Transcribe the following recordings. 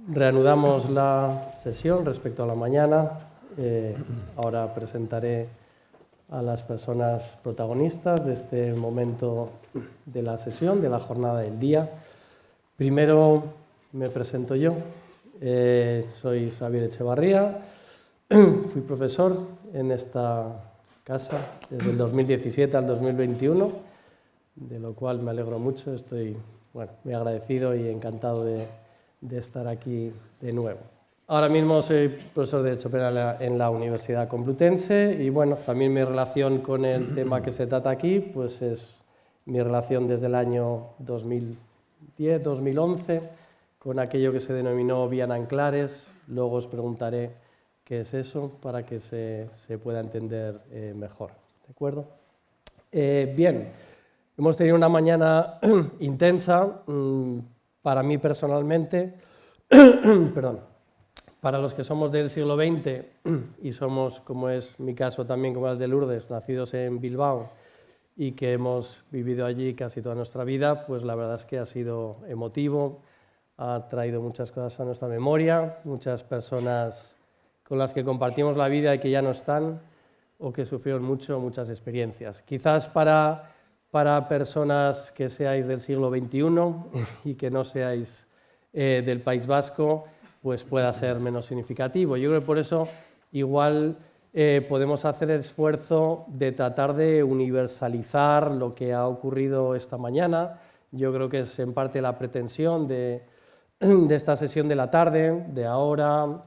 Reanudamos la sesión respecto a la mañana. Ahora presentaré a las personas protagonistas de este momento de la sesión, de la jornada del día. Primero me presento yo. Soy Xavier Echevarría. Fui profesor en esta casa desde el 2017 al 2021, de lo cual me alegro mucho. Estoy muy agradecido y encantado de estar aquí de nuevo. Ahora mismo soy profesor de Derecho Penal en la Universidad Complutense y también mi relación con el tema que se trata aquí pues es mi relación desde el año 2010-2011 con aquello que se denominó Vía Nanclares. Luego os preguntaré qué es eso para que se pueda entender mejor. ¿De acuerdo? Bien, hemos tenido una mañana intensa. Para mí personalmente, perdón, para los que somos del siglo XX y somos, como es mi caso también, como el de Lourdes, nacidos en Bilbao y que hemos vivido allí casi toda nuestra vida, pues la verdad es que ha sido emotivo, ha traído muchas cosas a nuestra memoria, muchas personas con las que compartimos la vida y que ya no están o que sufrieron mucho, muchas experiencias. Quizás para personas que seáis del siglo XXI y que no seáis del País Vasco, pues pueda ser menos significativo. Yo creo que por eso igual podemos hacer el esfuerzo de tratar de universalizar lo que ha ocurrido esta mañana. Yo creo que es en parte la pretensión de esta sesión de la tarde, de ahora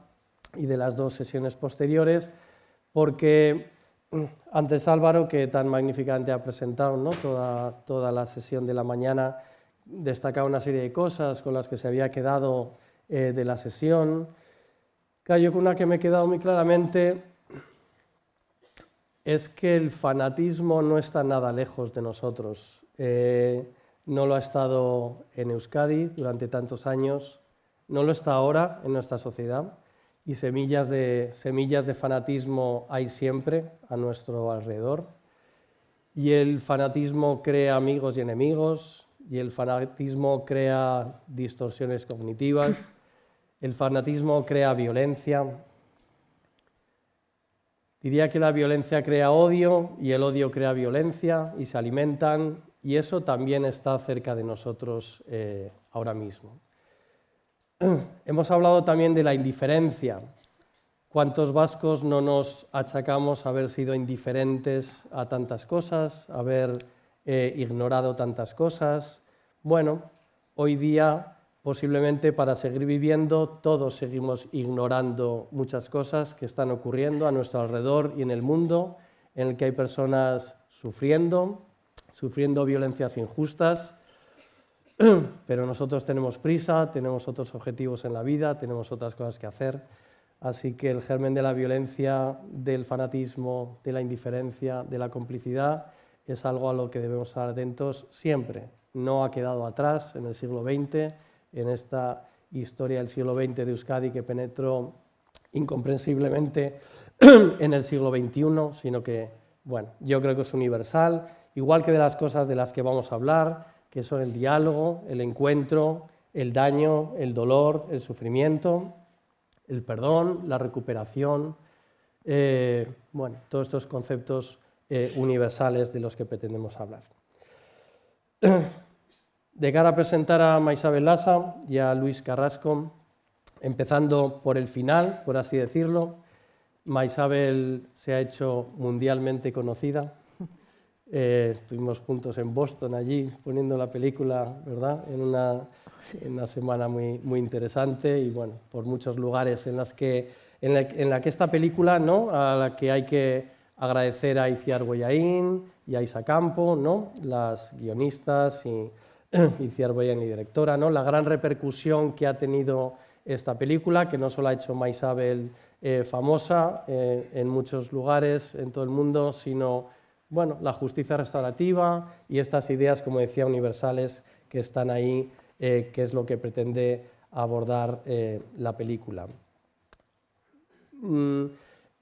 y de las dos sesiones posteriores, porque antes Álvaro, que tan magníficamente ha presentado, ¿no?, toda la sesión de la mañana, destacaba una serie de cosas con las que se había quedado de la sesión. Claro, yo con una que me he quedado muy claramente es que el fanatismo no está nada lejos de nosotros. No lo ha estado en Euskadi durante tantos años, no lo está ahora en nuestra sociedad. Y semillas de fanatismo hay siempre a nuestro alrededor. Y el fanatismo crea amigos y enemigos, y el fanatismo crea distorsiones cognitivas, el fanatismo crea violencia. Diría que la violencia crea odio, y el odio crea violencia, y se alimentan, y eso también está cerca de nosotros ahora mismo. Hemos hablado también de la indiferencia. ¿Cuántos vascos no nos achacamos haber sido indiferentes a tantas cosas, haber ignorado tantas cosas? Bueno, hoy día, posiblemente para seguir viviendo, todos seguimos ignorando muchas cosas que están ocurriendo a nuestro alrededor y en el mundo, en el que hay personas sufriendo violencias injustas. Pero nosotros tenemos prisa, tenemos otros objetivos en la vida, tenemos otras cosas que hacer. Así que el germen de la violencia, del fanatismo, de la indiferencia, de la complicidad, es algo a lo que debemos estar atentos siempre. No ha quedado atrás en el siglo XX, en esta historia del siglo XX de Euskadi que penetró incomprensiblemente en el siglo XXI, sino que, yo creo que es universal, igual que de las cosas de las que vamos a hablar, que son el diálogo, el encuentro, el daño, el dolor, el sufrimiento, el perdón, la recuperación, todos estos conceptos universales de los que pretendemos hablar. De cara a presentar a Maisabel Lasa y a Luis Carrasco, empezando por el final, por así decirlo, Maisabel se ha hecho mundialmente conocida. Estuvimos juntos en Boston, allí, poniendo la película, ¿verdad?, en una semana muy interesante y, por muchos lugares en la que esta película, ¿no?, a la que hay que agradecer a Itziar Bollaín y a Isa Campo, ¿no?, las guionistas y Itziar Bollaín y directora, ¿no?, la gran repercusión que ha tenido esta película, que no solo ha hecho Maisabel famosa en muchos lugares en todo el mundo, sino la justicia restaurativa y estas ideas, como decía, universales que están ahí, que es lo que pretende abordar la película.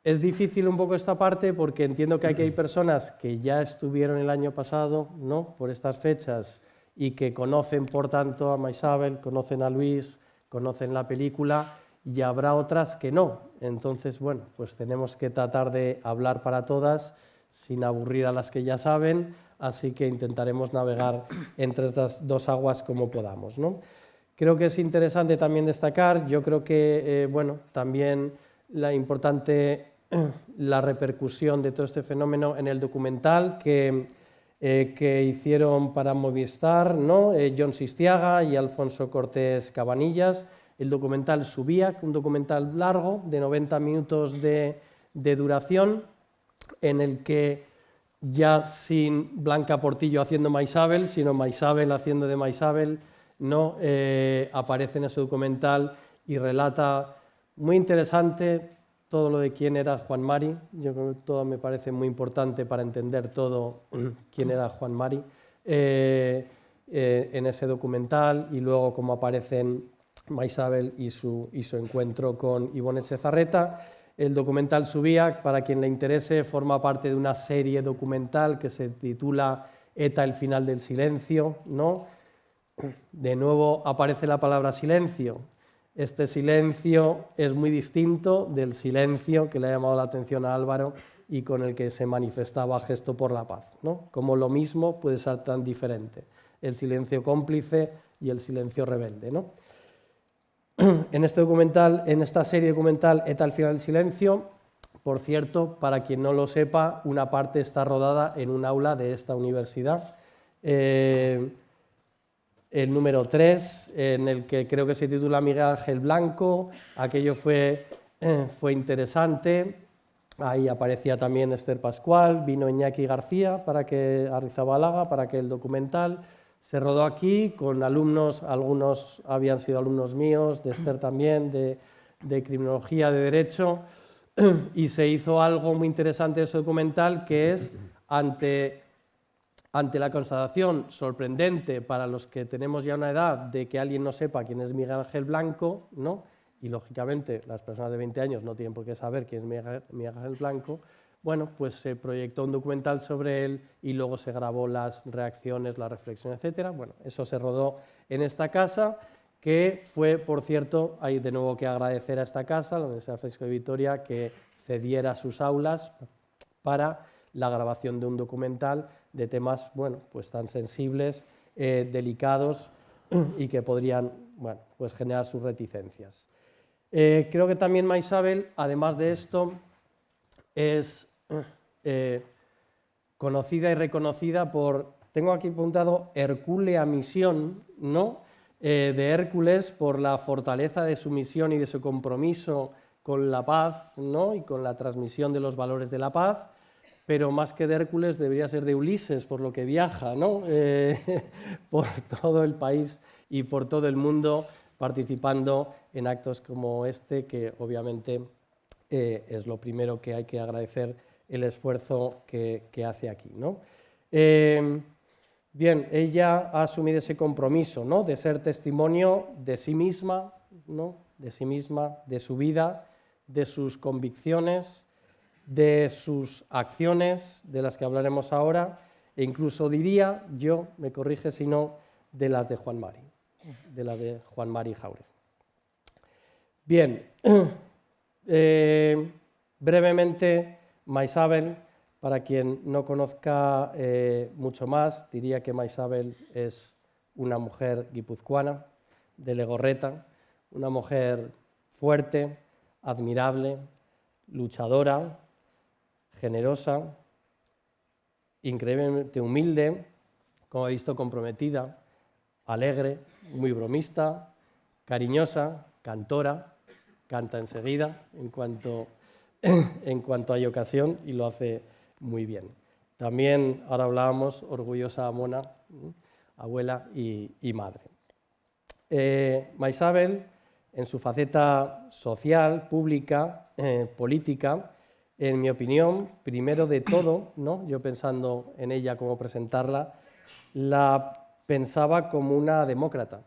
Es difícil un poco esta parte porque entiendo que aquí hay personas que ya estuvieron el año pasado, ¿no?, por estas fechas y que conocen, por tanto, a Maisabel, conocen a Luis, conocen la película y habrá otras que no. Entonces, bueno, pues tenemos que tratar de hablar para todas sin aburrir a las que ya saben, así que intentaremos navegar entre estas dos aguas como podamos, ¿no? Creo que es interesante también destacar, yo creo que, bueno, también la repercusión de todo este fenómeno en el documental que hicieron para Movistar, ¿no? Jon Sistiaga y Alfonso Cortés Cabanillas. El documental Subía, un documental largo de 90 minutos de duración, en el que ya sin Blanca Portillo haciendo Maisabel, sino Maisabel haciendo de Maisabel, ¿no? Aparece en ese documental y relata muy interesante todo lo de quién era Juan Mari. Yo creo que todo me parece muy importante para entender todo quién era Juan Mari en ese documental, y luego cómo aparecen Maisabel y su encuentro con Ivonne Etxezarreta. El documental Subía, para quien le interese, forma parte de una serie documental que se titula ETA, el final del silencio, ¿no? De nuevo aparece la palabra silencio. Este silencio es muy distinto del silencio que le ha llamado la atención a Álvaro y con el que se manifestaba Gesto por la Paz, ¿no? Como lo mismo puede ser tan diferente, el silencio cómplice y el silencio rebelde, ¿no? En este documental, en esta serie documental ETA, el final del silencio, por cierto, para quien no lo sepa, una parte está rodada en un aula de esta universidad. El número 3, en el que creo que se titula Miguel Ángel Blanco. Aquello fue interesante. Ahí aparecía también Esther Pascual, vino Iñaki García Arrizabalaga para que el documental se rodó aquí con alumnos, algunos habían sido alumnos míos, de Esther también, de Criminología, de Derecho, y se hizo algo muy interesante de ese documental, que es ante la constatación sorprendente para los que tenemos ya una edad de que alguien no sepa quién es Miguel Ángel Blanco, ¿no? Y lógicamente las personas de 20 años no tienen por qué saber quién es Miguel Ángel Blanco. Bueno, pues se proyectó un documental sobre él y luego se grabó las reacciones, la reflexión, etc. Bueno, eso se rodó en esta casa, que fue, por cierto, hay de nuevo que agradecer a esta casa, la Universidad Francisco de Vitoria, que cediera sus aulas para la grabación de un documental de temas, bueno, pues tan sensibles, delicados y que podrían, bueno, pues generar sus reticencias. Creo que también Maisabel, además de esto, es conocida y reconocida por, tengo aquí apuntado, Hercúlea Misión, ¿no? De Hércules, por la fortaleza de su misión y de su compromiso con la paz, ¿no? Y con la transmisión de los valores de la paz, pero más que de Hércules debería ser de Ulises, por lo que viaja, ¿no? Por todo el país y por todo el mundo, participando en actos como este, que obviamente es lo primero que hay que agradecer, el esfuerzo que hace aquí, ¿no? Bien, ella ha asumido ese compromiso, ¿no? De ser testimonio de sí misma, ¿no? De sí misma, de su vida, de sus convicciones, de sus acciones, de las que hablaremos ahora, e incluso diría, yo, me corrige si no, de las de Juan Mari, de la de Juan Mari Jáuregui. Bien, brevemente, Maisabel, para quien no conozca mucho más, diría que Maisabel es una mujer guipuzcoana, de Legorreta, una mujer fuerte, admirable, luchadora, generosa, increíblemente humilde, como he visto, comprometida, alegre, muy bromista, cariñosa, cantora, canta enseguida en cuanto hay ocasión y lo hace muy bien. También, ahora hablábamos, orgullosa mona, abuela y madre. Maisabel, en su faceta social, pública, política, en mi opinión, primero de todo, ¿no? Yo pensando en ella, cómo presentarla, la pensaba como una demócrata,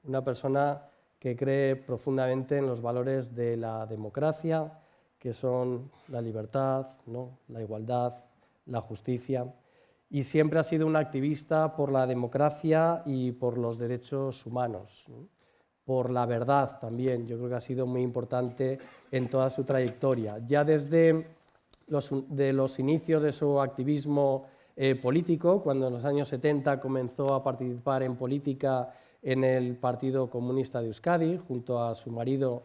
una persona que cree profundamente en los valores de la democracia, que son la libertad, ¿no? La igualdad, la justicia, y siempre ha sido una activista por la democracia y por los derechos humanos, ¿no? por la verdad también. Yo creo que ha sido muy importante en toda su trayectoria. Ya desde los inicios de su activismo político, cuando en los años 70 comenzó a participar en política en el Partido Comunista de Euskadi, junto a su marido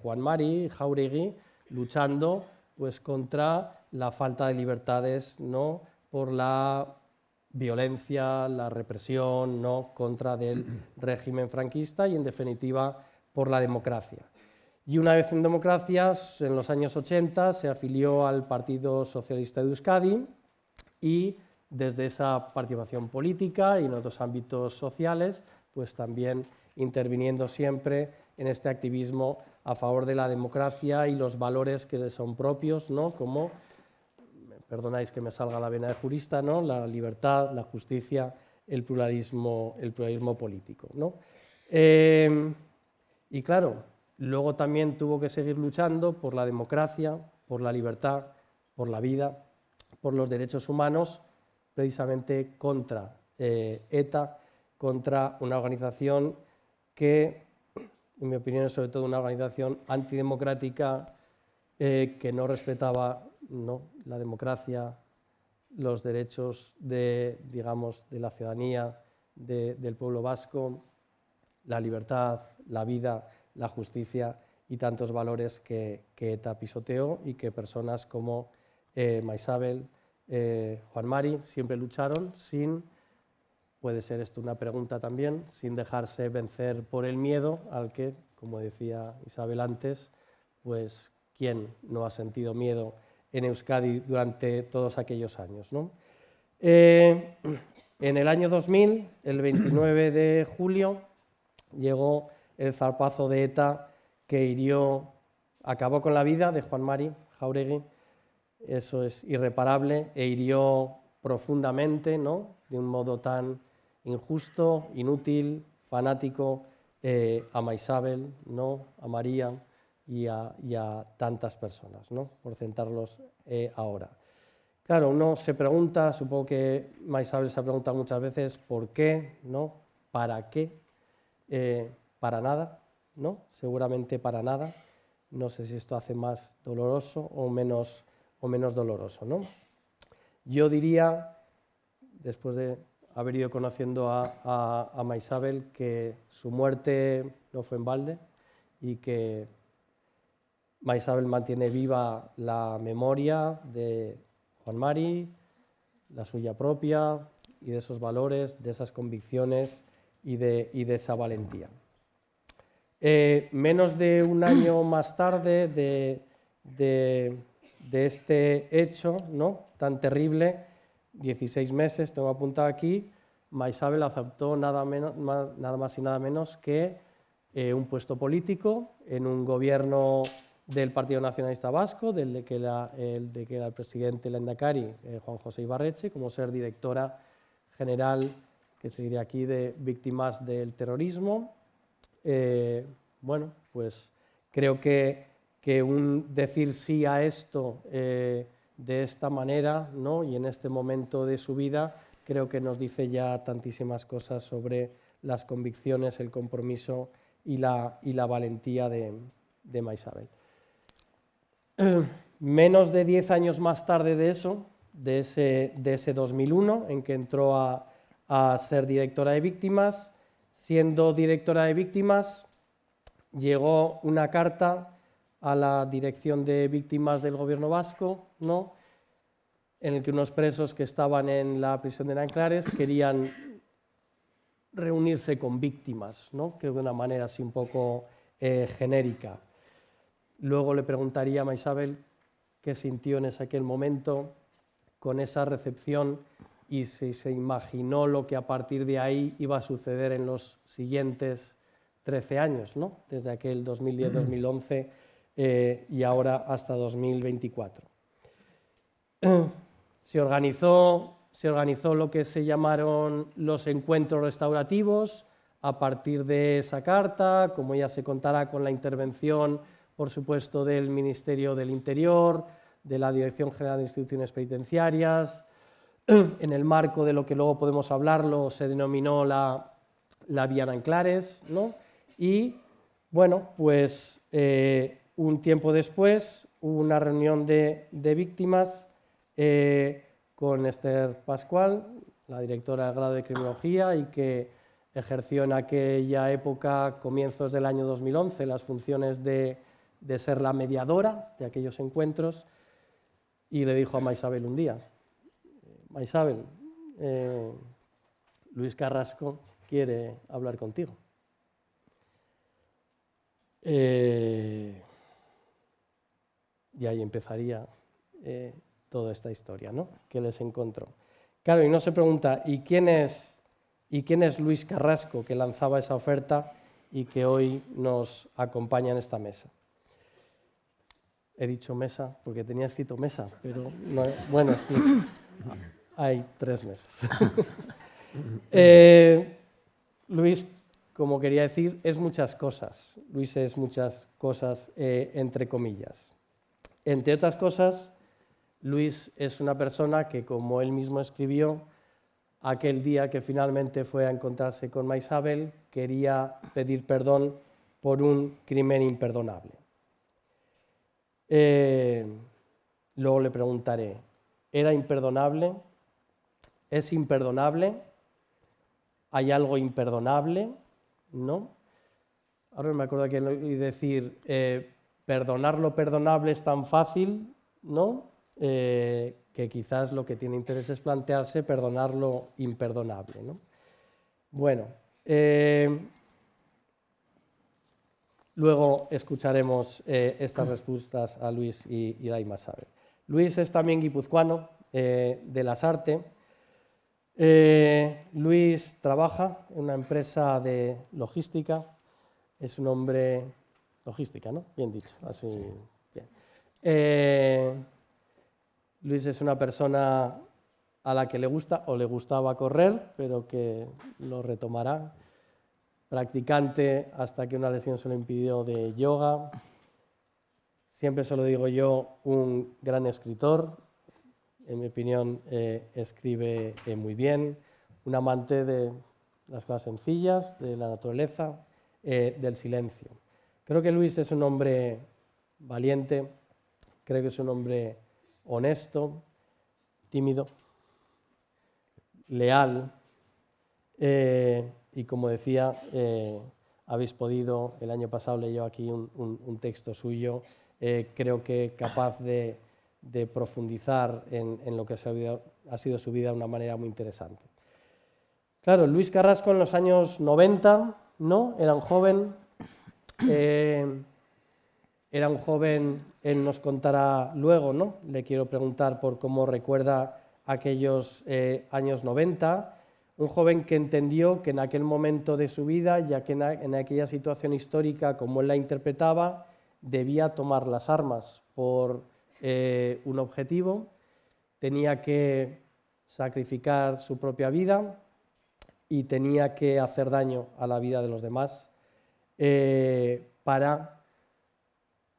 Juan Mari Jáuregui, luchando pues, contra la falta de libertades, ¿no?, por la violencia, la represión, ¿no?, contra del régimen franquista y, en definitiva, por la democracia. Y una vez en democracia, en los años 80, se afilió al Partido Socialista de Euskadi y desde esa participación política y en otros ámbitos sociales, pues también interviniendo siempre en este activismo a favor de la democracia y los valores que le son propios, ¿no?, como, perdonáis que me salga la vena de jurista, ¿no?, la libertad, la justicia, el pluralismo político, ¿no? Y claro, luego también tuvo que seguir luchando por la democracia, por la libertad, por la vida, por los derechos humanos, precisamente contra ETA, contra una organización que, en mi opinión, es sobre todo una organización antidemocrática que no respetaba, ¿no?, la democracia, los derechos de la ciudadanía, del pueblo vasco, la libertad, la vida, la justicia y tantos valores que ETA pisoteó y que personas como Maisabel, Juan Mari, siempre lucharon sin, puede ser esto una pregunta también, sin dejarse vencer por el miedo al que, como decía Isabel antes, pues quién no ha sentido miedo en Euskadi durante todos aquellos años, ¿no? En el año 2000, el 29 de julio, llegó el zarpazo de ETA que acabó con la vida de Juan Mari Jáuregui, eso es irreparable, e hirió profundamente, ¿no?, de un modo tan injusto, inútil, fanático, a Maisabel, ¿no?, a María y a tantas personas, ¿no?, por centrarlos ahora. Claro, uno se pregunta, supongo que Maisabel se ha preguntado muchas veces, ¿por qué?, ¿no?, ¿para qué? Para nada, ¿no?, seguramente para nada. No sé si esto hace más doloroso o menos doloroso, ¿no? Yo diría, después de haber ido conociendo a Maisabel, que su muerte no fue en balde y que Maisabel mantiene viva la memoria de Juan Mari, la suya propia, y de esos valores, de esas convicciones y de esa valentía. Menos de un año más tarde de este hecho, ¿no?, tan terrible, 16 meses, tengo apuntado aquí, Maisabel aceptó nada más y nada menos que un puesto político en un gobierno del Partido Nacionalista Vasco, del que era el presidente lehendakari, Juan José Ibarretxe, como ser directora general, que se diría aquí, de víctimas del terrorismo. Bueno, pues creo que decir sí a esto de esta manera, ¿no?, y en este momento de su vida, creo que nos dice ya tantísimas cosas sobre las convicciones, el compromiso y la valentía de Maisabel. Menos de 10 años más tarde de eso, de ese 2001, en que entró a ser directora de víctimas, siendo directora de víctimas, llegó una carta a la Dirección de Víctimas del Gobierno Vasco, ¿no?, en el que unos presos que estaban en la prisión de Nanclares querían reunirse con víctimas, ¿no?, creo que de una manera así un poco genérica. Luego le preguntaría a Maisabel qué sintió en aquel momento con esa recepción y si se imaginó lo que a partir de ahí iba a suceder en los siguientes 13 años, ¿no?, desde aquel 2010-2011 y ahora hasta 2024. Se organizó lo que se llamaron los encuentros restaurativos a partir de esa carta, como ya se contará, con la intervención, por supuesto, del Ministerio del Interior, de la Dirección General de Instituciones Penitenciarias. En el marco de lo que luego podemos hablarlo, se denominó la Vía Nanclares, ¿no?, y, bueno, pues un tiempo después hubo una reunión de víctimas con Esther Pascual, la directora del grado de Criminología, y que ejerció en aquella época, comienzos del año 2011, las funciones de ser la mediadora de aquellos encuentros, y le dijo a Maisabel un día: Maisabel, Luis Carrasco quiere hablar contigo. Y ahí empezaría toda esta historia, ¿no?, que les encontró. Claro, y no se pregunta, ¿y quién es Luis Carrasco, que lanzaba esa oferta y que hoy nos acompaña en esta mesa? He dicho mesa porque tenía escrito mesa, pero no, bueno, sí, hay 3 mesas. Luis, como quería decir, es muchas cosas. Luis es muchas cosas, entre comillas. Entre otras cosas, Luis es una persona que, como él mismo escribió, aquel día que finalmente fue a encontrarse con Maisabel, quería pedir perdón por un crimen imperdonable. Luego le preguntaré, ¿era imperdonable? ¿Es imperdonable? ¿Hay algo imperdonable? ¿No? Ahora me acuerdo que decir, perdonar lo perdonable es tan fácil, ¿no?, que quizás lo que tiene interés es plantearse perdonar lo imperdonable, ¿no? Bueno, luego escucharemos estas respuestas a Luis y a Maisabel. Luis es también guipuzcoano, de Lasarte. Luis trabaja en una empresa de logística. Es un hombre... Logística, ¿no? Bien dicho, así... Bien. Luis es una persona a la que le gusta o le gustaba correr, pero que lo retomará. Practicante hasta que una lesión se lo impidió de yoga. Siempre se lo digo yo, un gran escritor. En mi opinión, escribe muy bien. Un amante de las cosas sencillas, de la naturaleza, del silencio. Creo que Luis es un hombre valiente, creo que es un hombre honesto, tímido, leal, y como decía, habéis podido, el año pasado leyó aquí un texto suyo, creo que capaz de profundizar en lo que ha sido su vida de una manera muy interesante. Claro, Luis Carrasco en los años 90, ¿no?, era un joven, él nos contará luego, ¿no? Le quiero preguntar por cómo recuerda aquellos años 90, un joven que entendió que en aquel momento de su vida, ya que en aquella situación histórica, como él la interpretaba, debía tomar las armas por un objetivo, tenía que sacrificar su propia vida y tenía que hacer daño a la vida de los demás para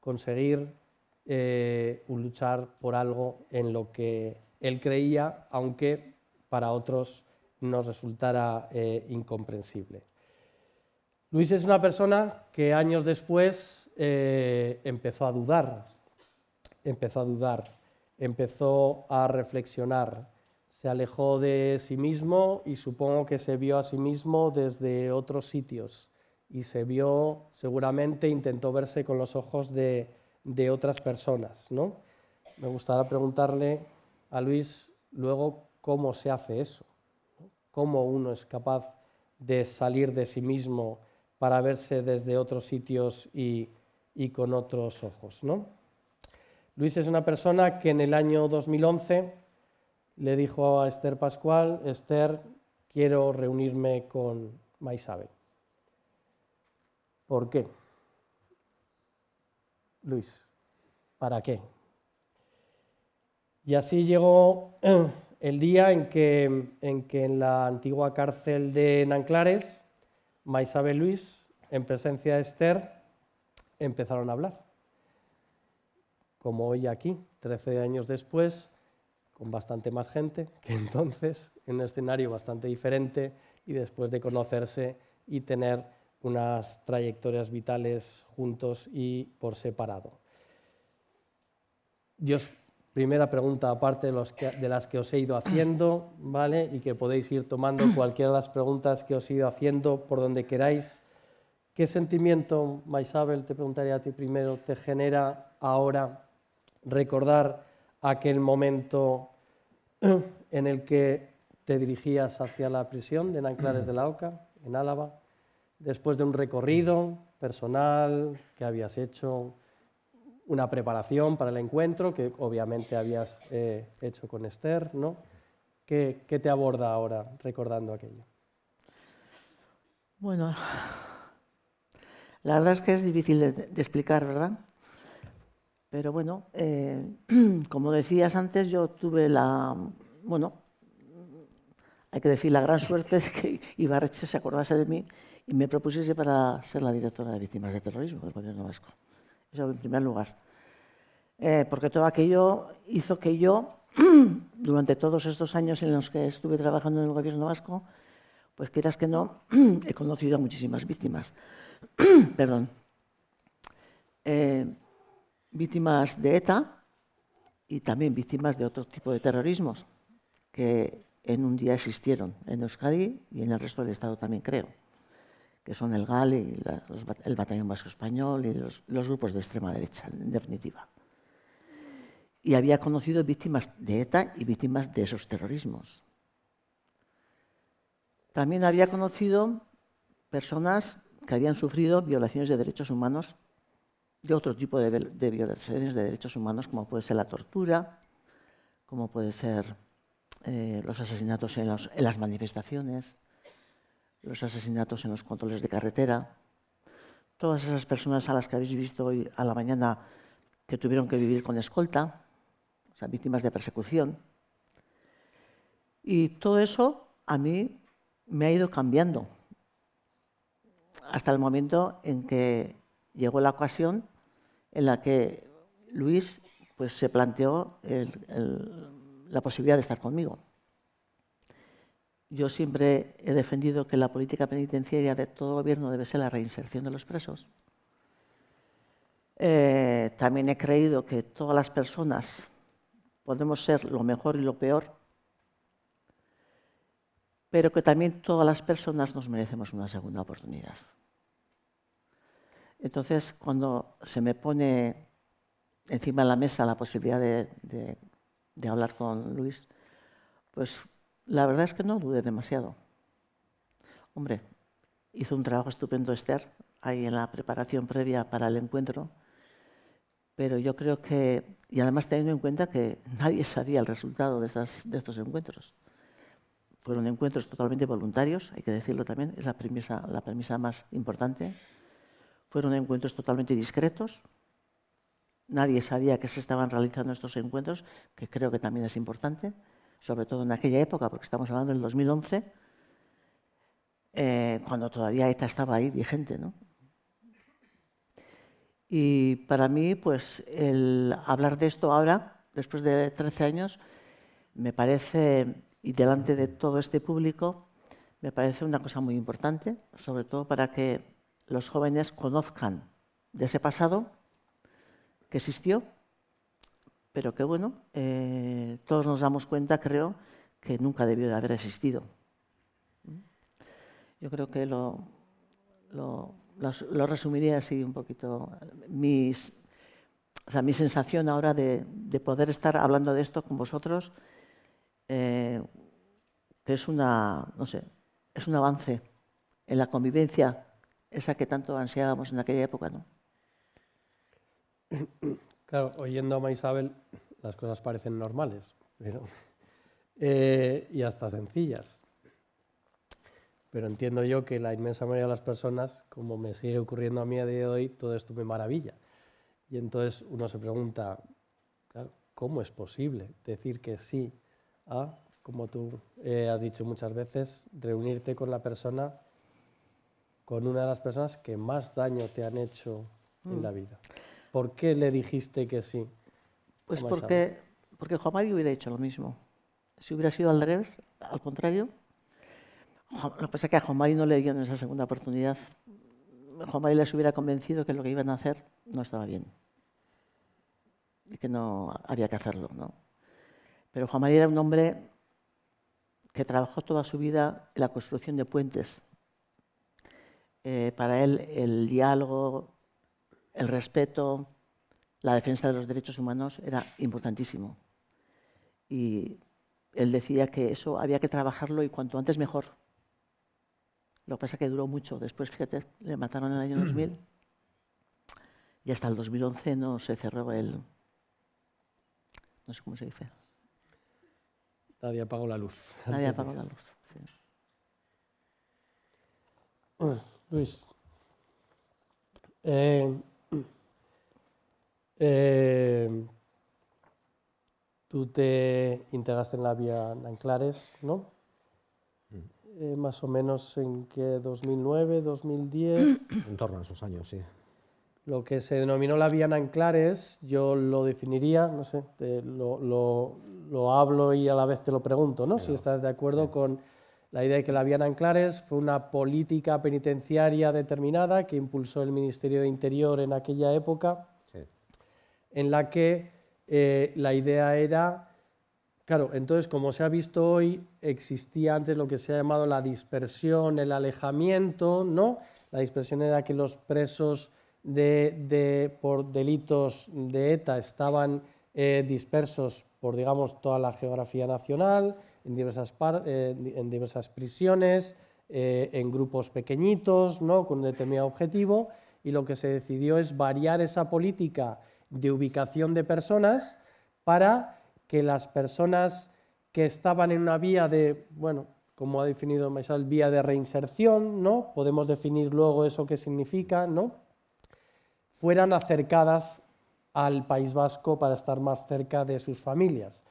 conseguir luchar por algo en lo que él creía, aunque para otros nos resultara incomprensible. Luis es una persona que años después empezó a dudar, empezó a reflexionar, se alejó de sí mismo y supongo que se vio a sí mismo desde otros sitios y se vio, seguramente intentó verse con los ojos de otras personas, ¿no? Me gustaría preguntarle a Luis luego cómo se hace eso, ¿no? Cómo uno es capaz de salir de sí mismo para verse desde otros sitios y con otros ojos, ¿no? Luis es una persona que en el año 2011 le dijo a Esther Pascual: Esther, quiero reunirme con Maisabel. ¿Por qué? Luis, ¿para qué? Y así llegó el día en que en la antigua cárcel de Nanclares, Maisabel y Luis, en presencia de Esther, empezaron a hablar. Como hoy aquí, 13 años después, con bastante más gente que entonces, en un escenario bastante diferente y después de conocerse y tener unas trayectorias vitales juntos y por separado. Primera pregunta, aparte de las que os he ido haciendo, ¿vale? Y que podéis ir tomando cualquiera de las preguntas que os he ido haciendo por donde queráis. ¿Qué sentimiento, Maisabel, te preguntaría a ti primero, te genera ahora recordar aquel momento en el que te dirigías hacia la prisión de Nanclares de la Oca, en Álava, después de un recorrido personal que habías hecho, una preparación para el encuentro que obviamente habías hecho con Esther, ¿no? ¿Qué te aborda ahora recordando aquello? Bueno, la verdad es que es difícil de explicar, ¿verdad? Pero bueno, como decías antes, yo tuve hay que decir, la gran suerte de que Ibarretxe se acordase de mí y me propusiese para ser la directora de víctimas de terrorismo del Gobierno vasco. Eso en primer lugar. Porque todo aquello hizo que yo, durante todos estos años en los que estuve trabajando en el Gobierno vasco, pues quieras que no, he conocido a muchísimas víctimas. Perdón. Víctimas de ETA y también víctimas de otro tipo de terrorismos que en un día existieron en Euskadi y en el resto del Estado también, creo, que son el GAL y el Batallón Vasco Español y los grupos de extrema derecha, en definitiva. Y había conocido víctimas de ETA y víctimas de esos terrorismos. También había conocido personas que habían sufrido violaciones de derechos humanos, de otro tipo de violaciones de derechos humanos, como puede ser la tortura, como puede ser los asesinatos en las manifestaciones, los asesinatos en los controles de carretera. Todas esas personas a las que habéis visto hoy a la mañana que tuvieron que vivir con escolta, o sea, víctimas de persecución. Y todo eso a mí me ha ido cambiando hasta el momento en que llegó la ocasión en la que Luis pues, se planteó la posibilidad de estar conmigo. Yo siempre he defendido que la política penitenciaria de todo gobierno debe ser la reinserción de los presos. También he creído que todas las personas podemos ser lo mejor y lo peor, pero que también todas las personas nos merecemos una segunda oportunidad. Entonces, cuando se me pone encima de la mesa la posibilidad de hablar con Luis, pues la verdad es que no dudé demasiado. Hombre, hizo un trabajo estupendo Esther ahí en la preparación previa para el encuentro, pero yo creo que, y además teniendo en cuenta que nadie sabía el resultado de estos encuentros. Fueron encuentros totalmente voluntarios, hay que decirlo también, es la premisa más importante. Fueron encuentros totalmente discretos. Nadie sabía que se estaban realizando estos encuentros, que creo que también es importante, sobre todo en aquella época, porque estamos hablando del 2011, cuando todavía ETA estaba ahí vigente, ¿no? Y para mí, pues, el hablar de esto ahora, después de 13 años, me parece, y delante de todo este público, me parece una cosa muy importante, sobre todo para que los jóvenes conozcan de ese pasado que existió, pero que, bueno, todos nos damos cuenta, creo, que nunca debió de haber existido. Yo creo que lo resumiría así un poquito. Mi sensación ahora de poder estar hablando de esto con vosotros, que es es un avance en la convivencia, esa que tanto ansiábamos en aquella época, ¿no? Claro, oyendo a Maisabel, las cosas parecen normales, pero, y hasta sencillas. Pero entiendo yo que la inmensa mayoría de las personas, como me sigue ocurriendo a mí a día de hoy, todo esto me maravilla. Y entonces uno se pregunta, claro, ¿cómo es posible decir que sí a, como tú has dicho muchas veces, reunirte con la persona, con una de las personas que más daño te han hecho en la vida? ¿Por qué le dijiste que sí? Pues porque Juan Mari hubiera hecho lo mismo. Si hubiera sido al revés, al contrario. Lo que pasa es que a Juan Mari no le dieron esa segunda oportunidad. Juan María les hubiera convencido que lo que iban a hacer no estaba bien y que no había que hacerlo, ¿no? Pero Juan María era un hombre que trabajó toda su vida en la construcción de puentes. Para él el diálogo, el respeto, la defensa de los derechos humanos era importantísimo. Y él decía que eso había que trabajarlo y cuanto antes mejor. Lo que pasa es que duró mucho. Después, fíjate, le mataron en el año 2000 y hasta el 2011 no se cerró el... No sé cómo se dice. Nadie apagó la luz. Nadie apagó la luz. Sí. Luis, tú te integraste en la Vía Nanclares, ¿no? Más o menos en que 2009, 2010. En torno a esos años, sí. Lo que se denominó la Vía Nanclares, yo lo definiría, no sé, lo hablo y a la vez te lo pregunto, ¿no? Claro. Si estás de acuerdo con la idea de que la Vía Nanclares fue una política penitenciaria determinada que impulsó el Ministerio de Interior en aquella época, Sí. en la que la idea era, claro, entonces como se ha visto hoy, existía antes lo que se ha llamado la dispersión, el alejamiento, ¿no? La dispersión era que los presos por delitos de ETA estaban dispersos por, digamos, toda la geografía nacional, en diversas prisiones, en grupos pequeñitos, ¿no? Con un determinado objetivo, y lo que se decidió es variar esa política de ubicación de personas para que las personas que estaban en una vía de, bueno, como ha definido Maisal, vía de reinserción, ¿no? Podemos definir luego eso qué significa, ¿no? Fueran acercadas al País Vasco para estar más cerca de sus familias.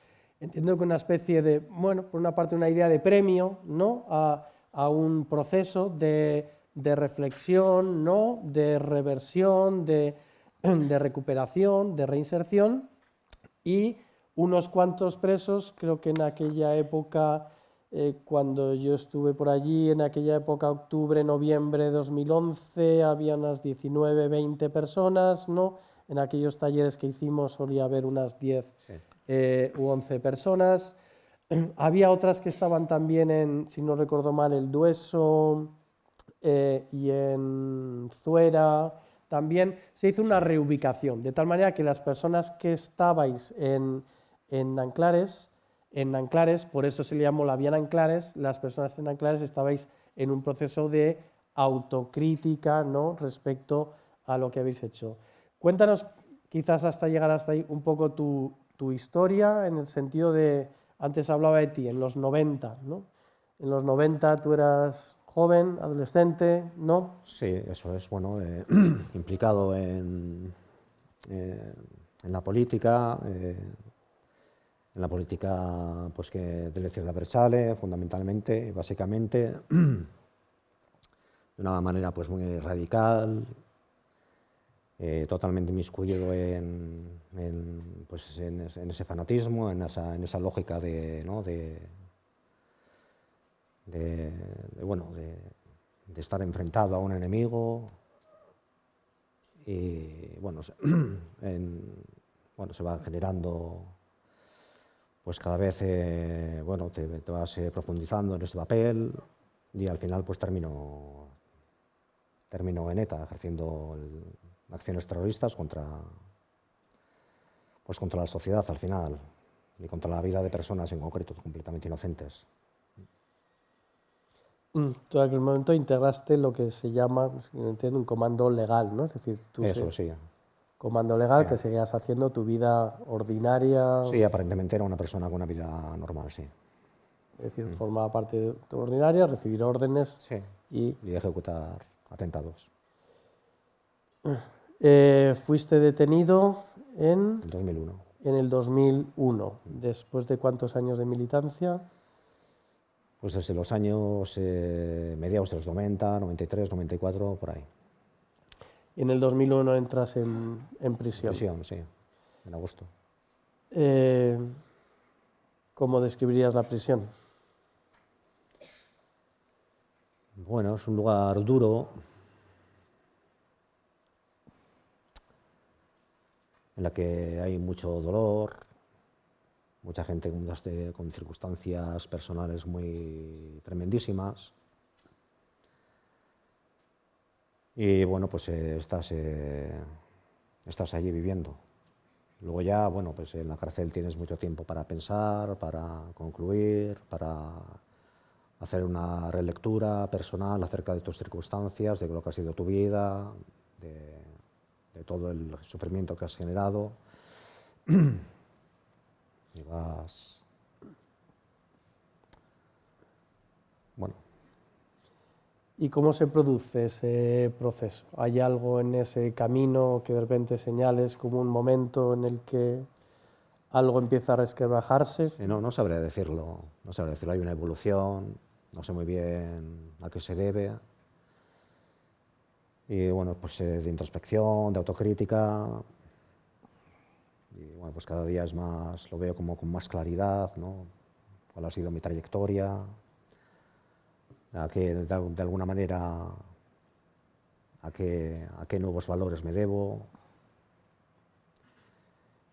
Entiendo que una especie de, bueno, por una parte una idea de premio, ¿no? a un proceso de reflexión, ¿no? De reversión, de recuperación, de reinserción, y unos cuantos presos, creo que en aquella época, cuando yo estuve por allí, en aquella época, octubre, noviembre de 2011, había unas 19, 20 personas, ¿no? En aquellos talleres que hicimos solía haber unas 10 u 11 personas. Había otras que estaban también en, si no recuerdo mal, el Dueso y en Zuera. También se hizo una reubicación, de tal manera que las personas que estabais en Nanclares, por eso se le llamó la Vía Nanclares, las personas en Nanclares estabais en un proceso de autocrítica, ¿no? Respecto a lo que habéis hecho. Cuéntanos, quizás hasta llegar hasta ahí, un poco tu historia, en el sentido de, antes hablaba de ti, en los 90, ¿no? En los 90 tú eras joven, adolescente, ¿no? Sí, eso es, bueno, implicado en la política, pues que de Ciudad Berchale, fundamentalmente, básicamente, de una manera pues muy radical, totalmente inmiscuido pues, en ese fanatismo, en esa lógica de, ¿no? Bueno, de estar enfrentado a un enemigo, y bueno, se va generando, pues cada vez bueno, te vas profundizando en ese papel, y al final pues termino en ETA ejerciendo acciones terroristas contra la sociedad al final, y contra la vida de personas en concreto completamente inocentes. Tú en aquel momento integraste lo que se llama, entiendo, un comando legal, ¿no? Es decir, tú Eso, sí. comando legal, Sí. que seguías haciendo tu vida ordinaria. Sí, aparentemente era una persona con una vida normal, sí. Es decir, formaba parte de tu ordinaria, recibir órdenes. Sí. Y ejecutar atentados. fuiste detenido en En 2001. el 2001. ¿Después de cuántos años de militancia? Pues desde los años mediados de los 90, 93, 94, por ahí. Y en el 2001 entras en prisión. Prisión, sí, en agosto. ¿Cómo describirías la prisión? Bueno, es un lugar duro, la que hay mucho dolor, mucha gente con circunstancias personales muy tremendísimas. Y bueno, pues estás allí viviendo. Luego ya, bueno, pues en la cárcel tienes mucho tiempo para pensar, para concluir, para hacer una relectura personal acerca de tus circunstancias, de lo que ha sido tu vida, de todo el sufrimiento que has generado. Y vas... Bueno. ¿Y cómo se produce ese proceso? ¿Hay algo en ese camino que de repente señales como un momento en el que algo empieza a resquebrajarse? Sí, no sabré decirlo, no sabré decirlo. Hay una evolución, no sé muy bien a qué se debe. Y bueno, pues de introspección, de autocrítica. Y bueno, pues cada día es más, lo veo como con más claridad, ¿no? ¿Cuál ha sido mi trayectoria? A qué, de alguna manera, a qué nuevos valores me debo.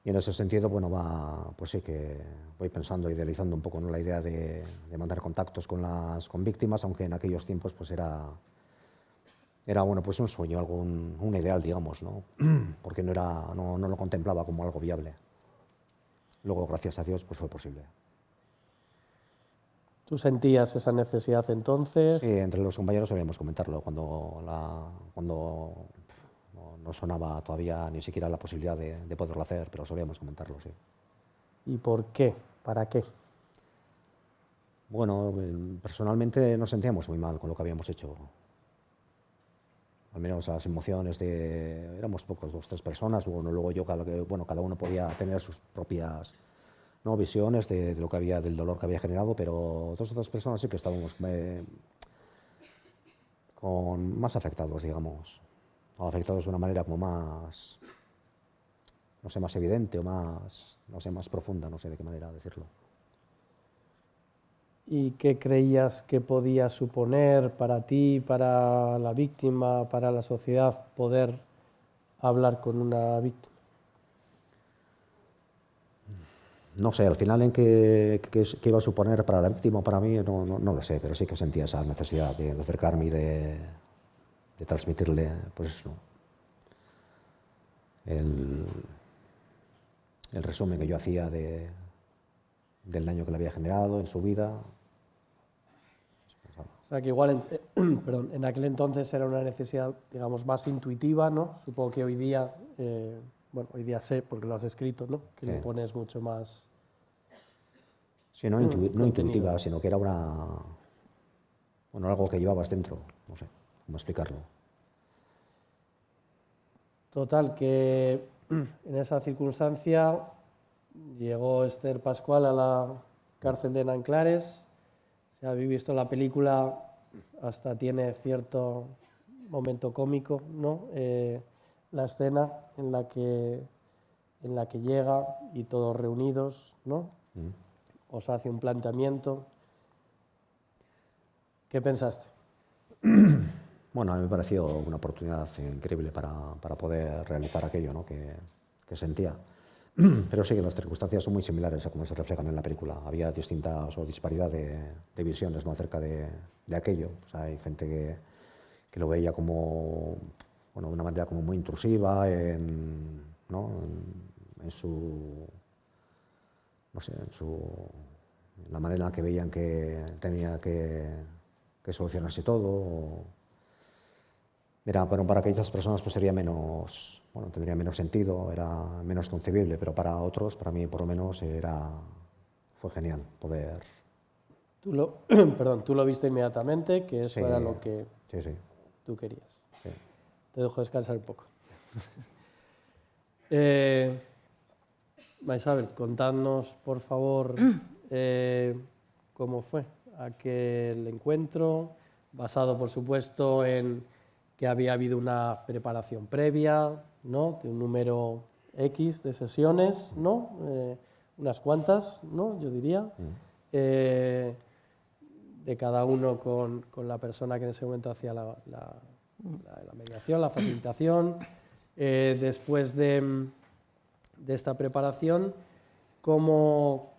Y en ese sentido, bueno, pues sí que voy pensando, idealizando un poco, ¿no?, la idea de mantener contactos con víctimas, aunque en aquellos tiempos pues era bueno, pues un sueño, un ideal, digamos, ¿no? Porque no lo contemplaba como algo viable. Luego, gracias a Dios, pues fue posible. ¿Tú sentías esa necesidad entonces? Sí, entre los compañeros sabíamos comentarlo cuando no sonaba todavía ni siquiera la posibilidad de poderlo hacer, pero sabíamos comentarlo, sí. ¿Y por qué? ¿Para qué? Bueno, personalmente nos sentíamos muy mal con lo que habíamos hecho. Al menos las emociones éramos pocos, 2 o 3 personas, luego yo, cada uno podía tener sus propias, ¿no?, visiones de lo que había, del dolor que había generado, pero 2 o 3 personas sí que estábamos más afectados, digamos, o afectados de una manera como más, no sé, más evidente o más, no sé, más profunda, no sé de qué manera decirlo. ¿Y qué creías que podía suponer para ti, para la víctima, para la sociedad, poder hablar con una víctima? No sé, al final en qué iba a suponer para la víctima o para mí, no lo sé, pero sí que sentía esa necesidad de acercarme y de transmitirle, pues eso, el resumen que yo hacía del daño que le había generado en su vida. O sea, que igual, perdón, en aquel entonces era una necesidad, digamos, más intuitiva, ¿no? Supongo que hoy día, bueno, hoy día sé, porque lo has escrito, ¿no?, que le pones mucho más... Sí, no contenido. intuitiva, sino que era algo que llevabas dentro, no sé cómo explicarlo. Total, que en esa circunstancia llegó Esther Pascual a la cárcel de Nanclares. Si habéis visto la película, hasta tiene cierto momento cómico, ¿no? La escena en la que llega y todos reunidos, ¿no? Os hace un planteamiento. ¿Qué pensaste? Bueno, a mí me pareció una oportunidad increíble para poder realizar aquello, ¿no?, que sentía. Pero sí que las circunstancias son muy similares a como se reflejan en la película. Había distintas o disparidad de visiones, ¿no?, acerca de aquello. O sea, hay gente que lo veía como, bueno, de una manera como muy intrusiva ¿no?, en su, no sé, la manera en la que veían que tenía que solucionarse todo. Bueno, para aquellas personas pues sería menos, bueno, tendría menos sentido, era menos concebible, pero para otros, para mí por lo menos, fue genial poder... Perdón, tú lo viste inmediatamente, que eso Sí, era lo que sí. tú querías. Sí. Te dejo descansar un poco. Maisabel, contadnos, por favor, cómo fue aquel encuentro, basado, por supuesto, en que había habido una preparación previa, ¿no?, de un número X de sesiones, ¿no? Unas cuantas, ¿no?, yo diría, de cada uno con la persona que en ese momento hacía la mediación, la facilitación. Después de esta preparación, cómo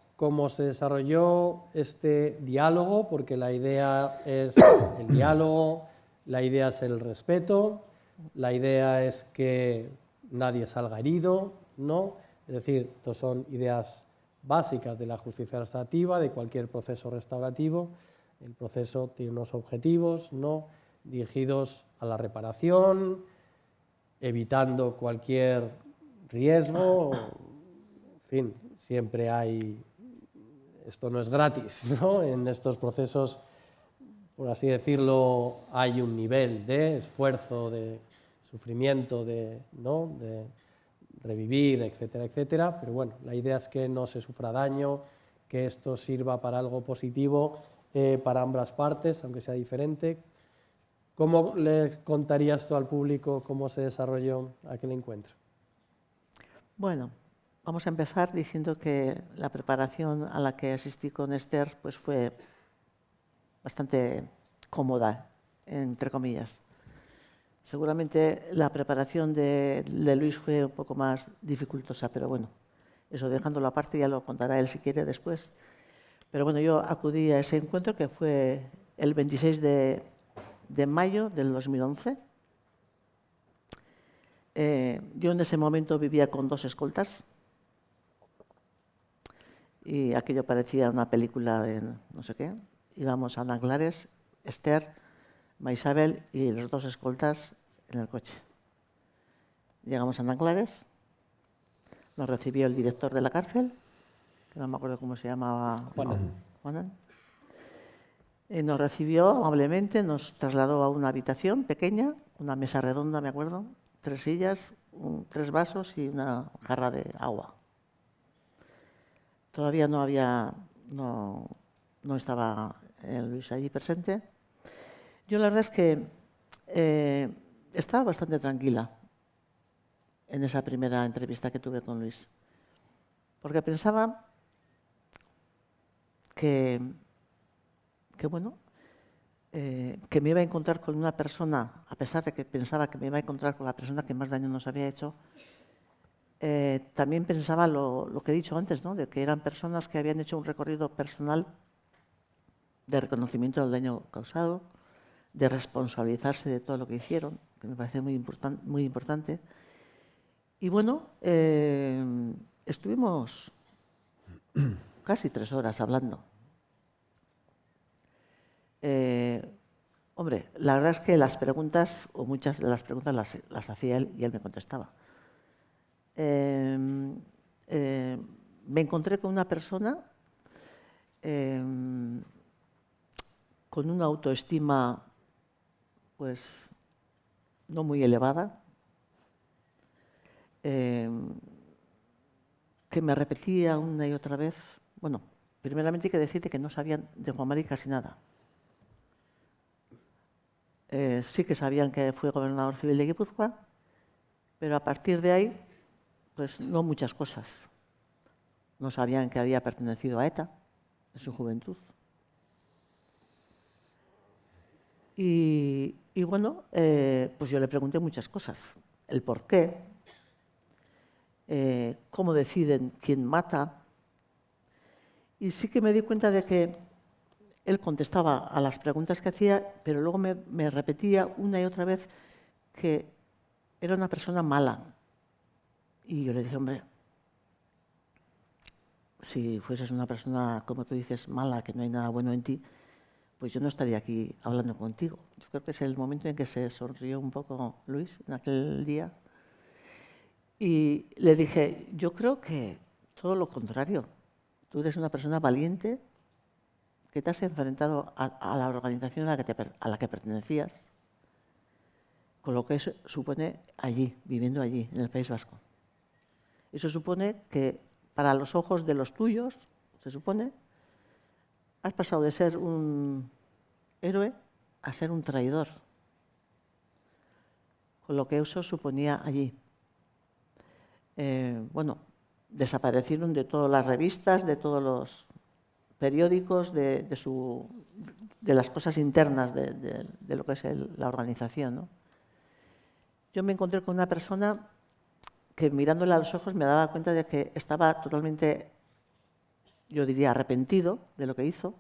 se desarrolló este diálogo, porque la idea es el diálogo, la idea es el respeto, la idea es que nadie salga herido, ¿no? Es decir, estas son ideas básicas de la justicia restaurativa, de cualquier proceso restaurativo. El proceso tiene unos objetivos, ¿no?, dirigidos a la reparación, evitando cualquier riesgo. En fin, siempre hay... Esto no es gratis, ¿no? En estos procesos, por así decirlo, hay un nivel de esfuerzo, de sufrimiento, ¿no?, de revivir, etcétera, etcétera. Pero bueno, la idea es que no se sufra daño, que esto sirva para algo positivo para ambas partes, aunque sea diferente. ¿Cómo le contarías tú al público cómo se desarrolló aquel encuentro? Bueno, vamos a empezar diciendo que la preparación a la que asistí con Esther pues fue bastante cómoda, entre comillas. Seguramente la preparación de Luis fue un poco más dificultosa, pero bueno, eso dejándolo aparte ya lo contará él si quiere después. Pero bueno, yo acudí a ese encuentro que fue el 26 de mayo del 2011. Yo en ese momento vivía con 2 escoltas y aquello parecía una película de no sé qué. Íbamos a Nanglares, Esther, Maisabel y los 2 escoltas en el coche. Llegamos a Nanglares, nos recibió el director de la cárcel, que no me acuerdo cómo se llamaba. Juanan. Nos recibió amablemente, nos trasladó a una habitación pequeña, una mesa redonda, me acuerdo, 3 sillas, 3 vasos y una jarra de agua. Todavía no estaba Luis allí presente. Yo la verdad es que estaba bastante tranquila en esa primera entrevista que tuve con Luis, porque pensaba que me iba a encontrar con una persona, a pesar de que pensaba que me iba a encontrar con la persona que más daño nos había hecho, también pensaba lo que he dicho antes, ¿no?, de que eran personas que habían hecho un recorrido personal de reconocimiento del daño causado, de responsabilizarse de todo lo que hicieron, que me parece muy importante. Y bueno, estuvimos casi 3 horas hablando. Hombre, la verdad es que las preguntas, o muchas de las preguntas las hacía él y él me contestaba. Me encontré con una persona con una autoestima pues no muy elevada, que me repetía una y otra vez. Bueno, primeramente hay que decirte que no sabían de Juan Mari casi nada. Sí que sabían que fue gobernador civil de Guipúzcoa, pero a partir de ahí, pues no muchas cosas. No sabían que había pertenecido a ETA en su juventud. Y bueno, pues yo le pregunté muchas cosas. El por qué, cómo deciden quién mata. Y sí que me di cuenta de que él contestaba a las preguntas que hacía, pero luego me repetía una y otra vez que era una persona mala. Y yo le dije, hombre, si fueses una persona, como tú dices, mala, que no hay nada bueno en ti, pues yo no estaría aquí hablando contigo. Yo creo que es el momento en que se sonrió un poco Luis en aquel día. Y le dije, yo creo que todo lo contrario. Tú eres una persona valiente, que te has enfrentado a la organización a la que pertenecías, con lo que eso supone allí, viviendo allí, en el País Vasco. Eso supone que para los ojos de los tuyos, se supone, has pasado de ser un héroe a ser un traidor, con lo que eso suponía allí. Bueno, desaparecieron de todas las revistas, de todos los periódicos, de las cosas internas de lo que es la organización, ¿no? Yo me encontré con una persona que mirándole a los ojos me daba cuenta de que estaba totalmente, yo diría, arrepentido de lo que hizo,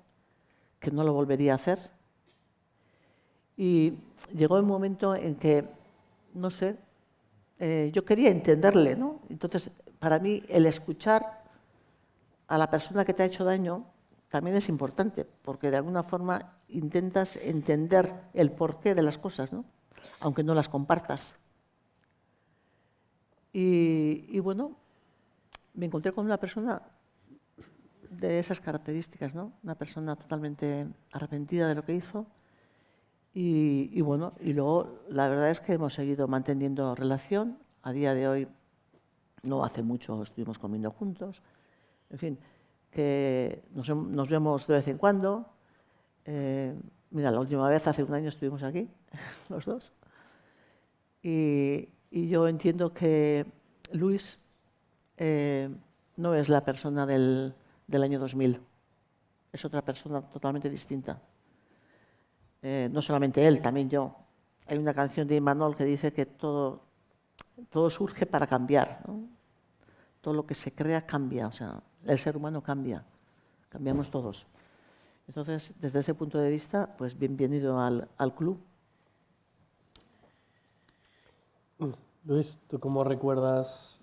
que no lo volvería a hacer. Y llegó el momento en que, no sé, yo quería entenderle, ¿no? Entonces, para mí, el escuchar a la persona que te ha hecho daño también es importante, porque de alguna forma intentas entender el porqué de las cosas, ¿no? Aunque no las compartas. Y bueno, me encontré con una persona de esas características, ¿no? Una persona totalmente arrepentida de lo que hizo. Y bueno, y luego la verdad es que hemos seguido manteniendo relación. A día de hoy, no hace mucho estuvimos comiendo juntos. En fin, que nos vemos de vez en cuando. Mira, la última vez, hace un año, estuvimos aquí, los dos. Y yo entiendo que Luis no es la persona del año 2000. Es otra persona totalmente distinta. No solamente él, también yo. Hay una canción de Imanol que dice que todo surge para cambiar, ¿no? Todo lo que se crea cambia, o sea, el ser humano cambia, cambiamos todos. Entonces, desde ese punto de vista, pues bienvenido al club. Luis, ¿tú cómo recuerdas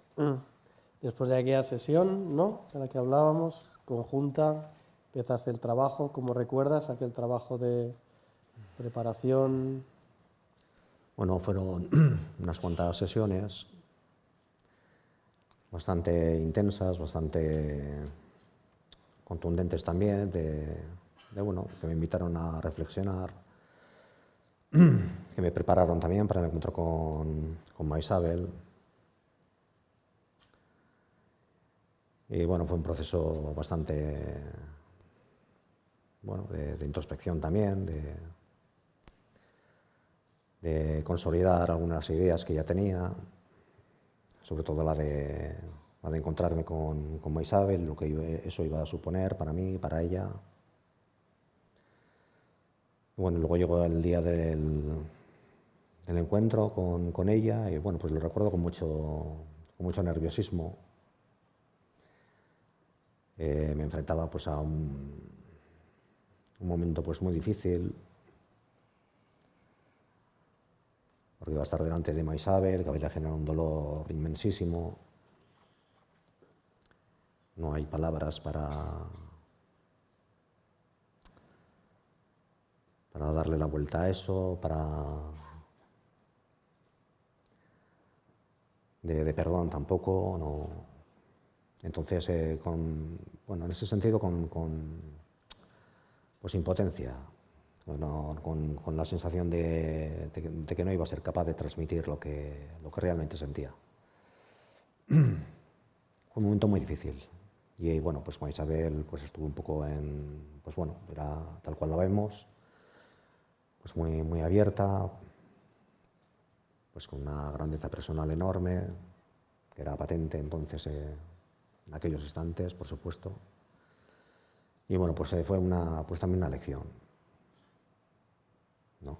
después de aquella sesión, ¿no?, de la que hablábamos, conjunta, empezaste el trabajo? ¿Cómo recuerdas aquel trabajo de preparación? Bueno, fueron unas cuantas sesiones bastante intensas, bastante contundentes también, bueno, que me invitaron a reflexionar, que me prepararon también para el encuentro con Maisabel. Y bueno, fue un proceso bastante, bueno, de introspección también, de consolidar algunas ideas que ya tenía, sobre todo la de encontrarme con Maisabel, lo que eso iba a suponer para mí, para ella. Bueno, luego llegó el día del encuentro con ella y bueno, pues lo recuerdo con mucho nerviosismo. Me enfrentaba pues a un momento pues muy difícil, porque iba a estar delante de Maisabel, que había generado un dolor inmensísimo. No hay palabras para darle la vuelta a eso, de perdón tampoco, no. Entonces, bueno, en ese sentido, pues impotencia, bueno, con la sensación de que no iba a ser capaz de transmitir lo que realmente sentía. Fue un momento muy difícil. Y bueno, pues con Isabel pues estuvo un poco pues bueno, era tal cual la vemos, pues muy abierta, pues con una grandeza personal enorme, que era patente entonces en aquellos instantes, por supuesto. Y bueno, pues fue pues también una lección, ¿no?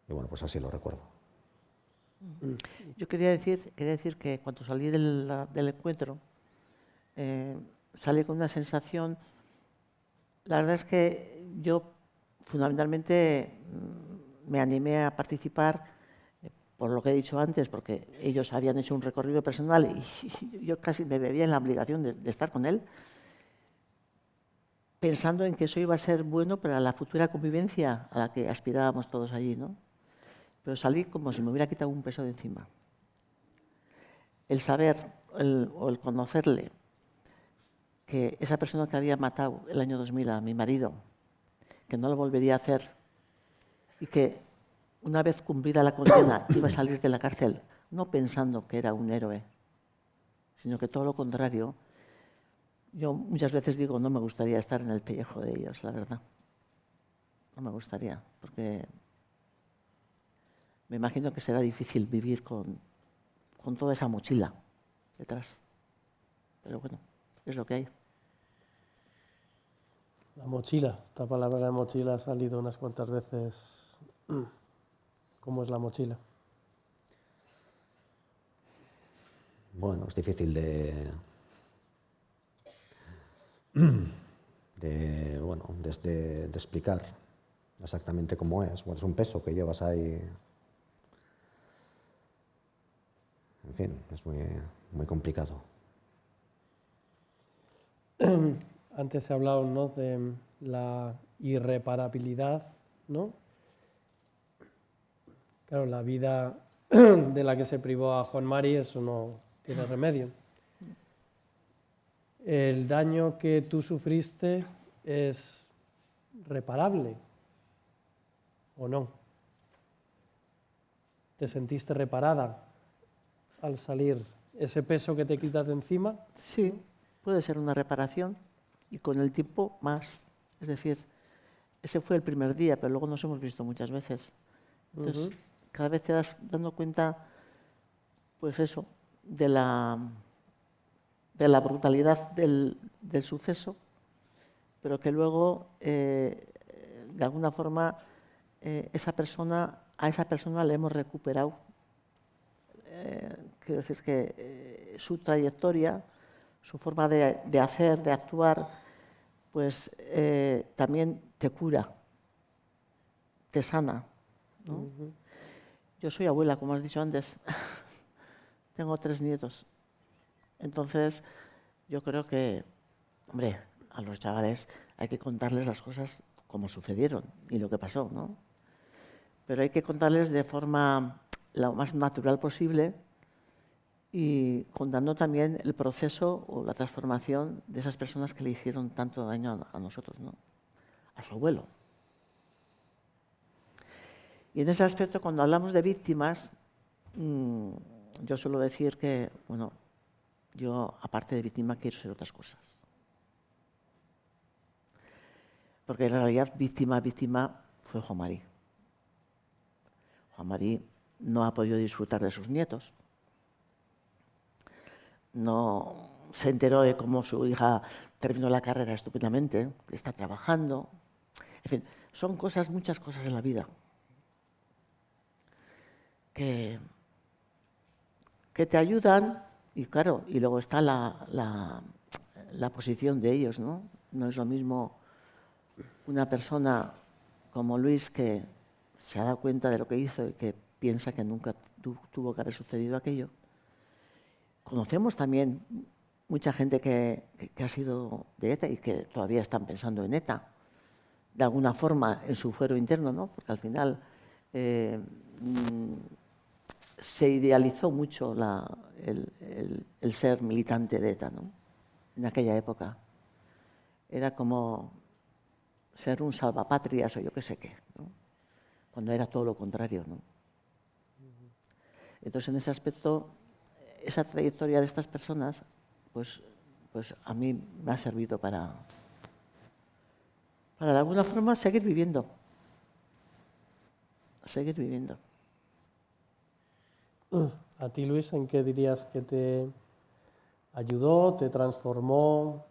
Y bueno, pues así lo recuerdo. Yo quería decir que cuando salí del encuentro, salí con una sensación. La verdad es que yo fundamentalmente me animé a participar por lo que he dicho antes, porque ellos habían hecho un recorrido personal y yo casi me veía en la obligación de estar con él, pensando en que eso iba a ser bueno para la futura convivencia a la que aspirábamos todos allí, ¿no? Pero salí como si me hubiera quitado un peso de encima. El saber o el conocerle, que esa persona que había matado el año 2000 a mi marido, que no lo volvería a hacer y que una vez cumplida la condena iba a salir de la cárcel, no pensando que era un héroe, sino que todo lo contrario. Yo muchas veces digo, no me gustaría estar en el pellejo de ellos, la verdad. No me gustaría, porque me imagino que será difícil vivir con toda esa mochila detrás. Pero bueno, es lo que hay. La mochila, esta palabra de mochila ha salido unas cuantas veces. ¿Cómo es la mochila? Bueno, es difícil de explicar exactamente cómo es. Bueno, es un peso que llevas ahí. En fin, es muy complicado. Antes se ha hablado, ¿no?, de la irreparabilidad, ¿no? Claro, la vida de la que se privó a Juan Mari, eso no tiene remedio. ¿El daño que tú sufriste es reparable o no? ¿Te sentiste reparada al salir? ¿Ese peso que te quitas de encima? Sí, puede ser una reparación y con el tiempo más. Es decir, ese fue el primer día, pero luego nos hemos visto muchas veces. Entonces, cada vez te das dando cuenta, pues eso, de la brutalidad del suceso, pero que luego, de alguna forma, a esa persona le hemos recuperado. Quiero decir que su trayectoria, su forma de hacer, de actuar, pues también te cura, te sana, ¿no? Yo soy abuela, como has dicho antes. Tengo 3 nietos. Entonces, yo creo que, hombre, a los chavales hay que contarles las cosas como sucedieron y lo que pasó, ¿no? Pero hay que contarles de forma lo más natural posible y contando también el proceso o la transformación de esas personas que le hicieron tanto daño a nosotros, ¿no? A su abuelo. Y en ese aspecto, cuando hablamos de víctimas, yo suelo decir que, bueno, yo, aparte de víctima, quiero ser otras cosas. Porque en realidad, víctima fue Juan Mari. Juan Mari no ha podido disfrutar de sus nietos. No se enteró de cómo su hija terminó la carrera estupendamente, que está trabajando. En fin, son cosas, muchas cosas en la vida que te ayudan, y claro, y luego está la posición de ellos, ¿no? No es lo mismo una persona como Luis, que se ha dado cuenta de lo que hizo y que piensa que nunca tuvo que haber sucedido aquello. Conocemos también mucha gente que ha sido de ETA y que todavía están pensando en ETA, de alguna forma en su fuero interno, ¿no? Porque al final se idealizó mucho el ser militante de ETA, ¿no? En aquella época. Era como ser un salvapatrias o yo qué sé qué, ¿no? Cuando era todo lo contrario, ¿no? Entonces, en ese aspecto, esa trayectoria de estas personas, pues a mí me ha servido para de alguna forma seguir viviendo. Seguir viviendo. ¿A ti, Luis, en qué dirías que te ayudó, te transformó?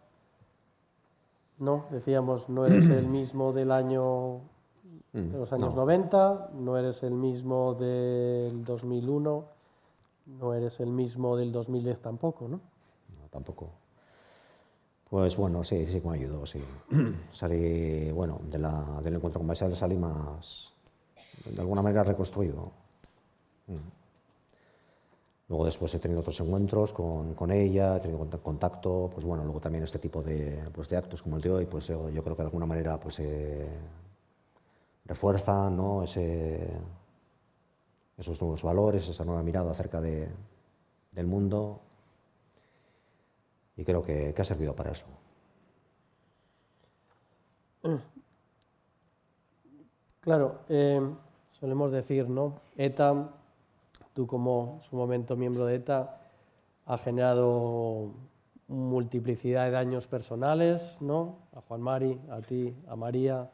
No, decíamos, no eres el mismo de los años 90, no eres el mismo del 2001, no eres el mismo del 2010 tampoco, ¿no? No, tampoco. Pues bueno, sí que me ayudó, sí. Salí, bueno, del encuentro con Baisal salí más, de alguna manera, reconstruido. Luego después he tenido otros encuentros con ella, he tenido contacto, pues bueno, luego también este tipo de actos como el de hoy, pues yo creo que de alguna manera pues refuerzan, ¿no?, esos nuevos valores, esa nueva mirada acerca del mundo, y creo que ha servido para eso. Claro, solemos decir, ¿no? ETA, tú como en su momento miembro de ETA, ha generado multiplicidad de daños personales, ¿no? A Juan Mari, a ti, a María,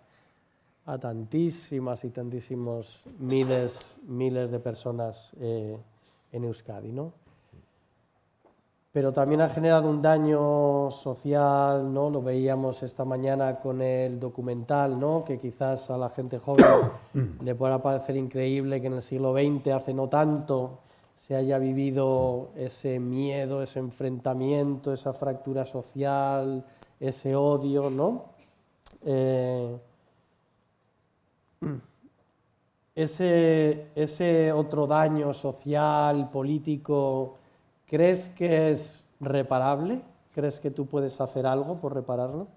a tantísimas y tantísimos miles de personas en Euskadi, ¿no? Pero también ha generado un daño social, ¿no? Lo veíamos esta mañana con el documental, ¿no? Que quizás a la gente joven le pueda parecer increíble que en el siglo XX, hace no tanto, se haya vivido ese miedo, ese enfrentamiento, esa fractura social, ese odio, ¿no? Ese otro daño social, político, ¿crees que es reparable? ¿Crees que tú puedes hacer algo por repararlo?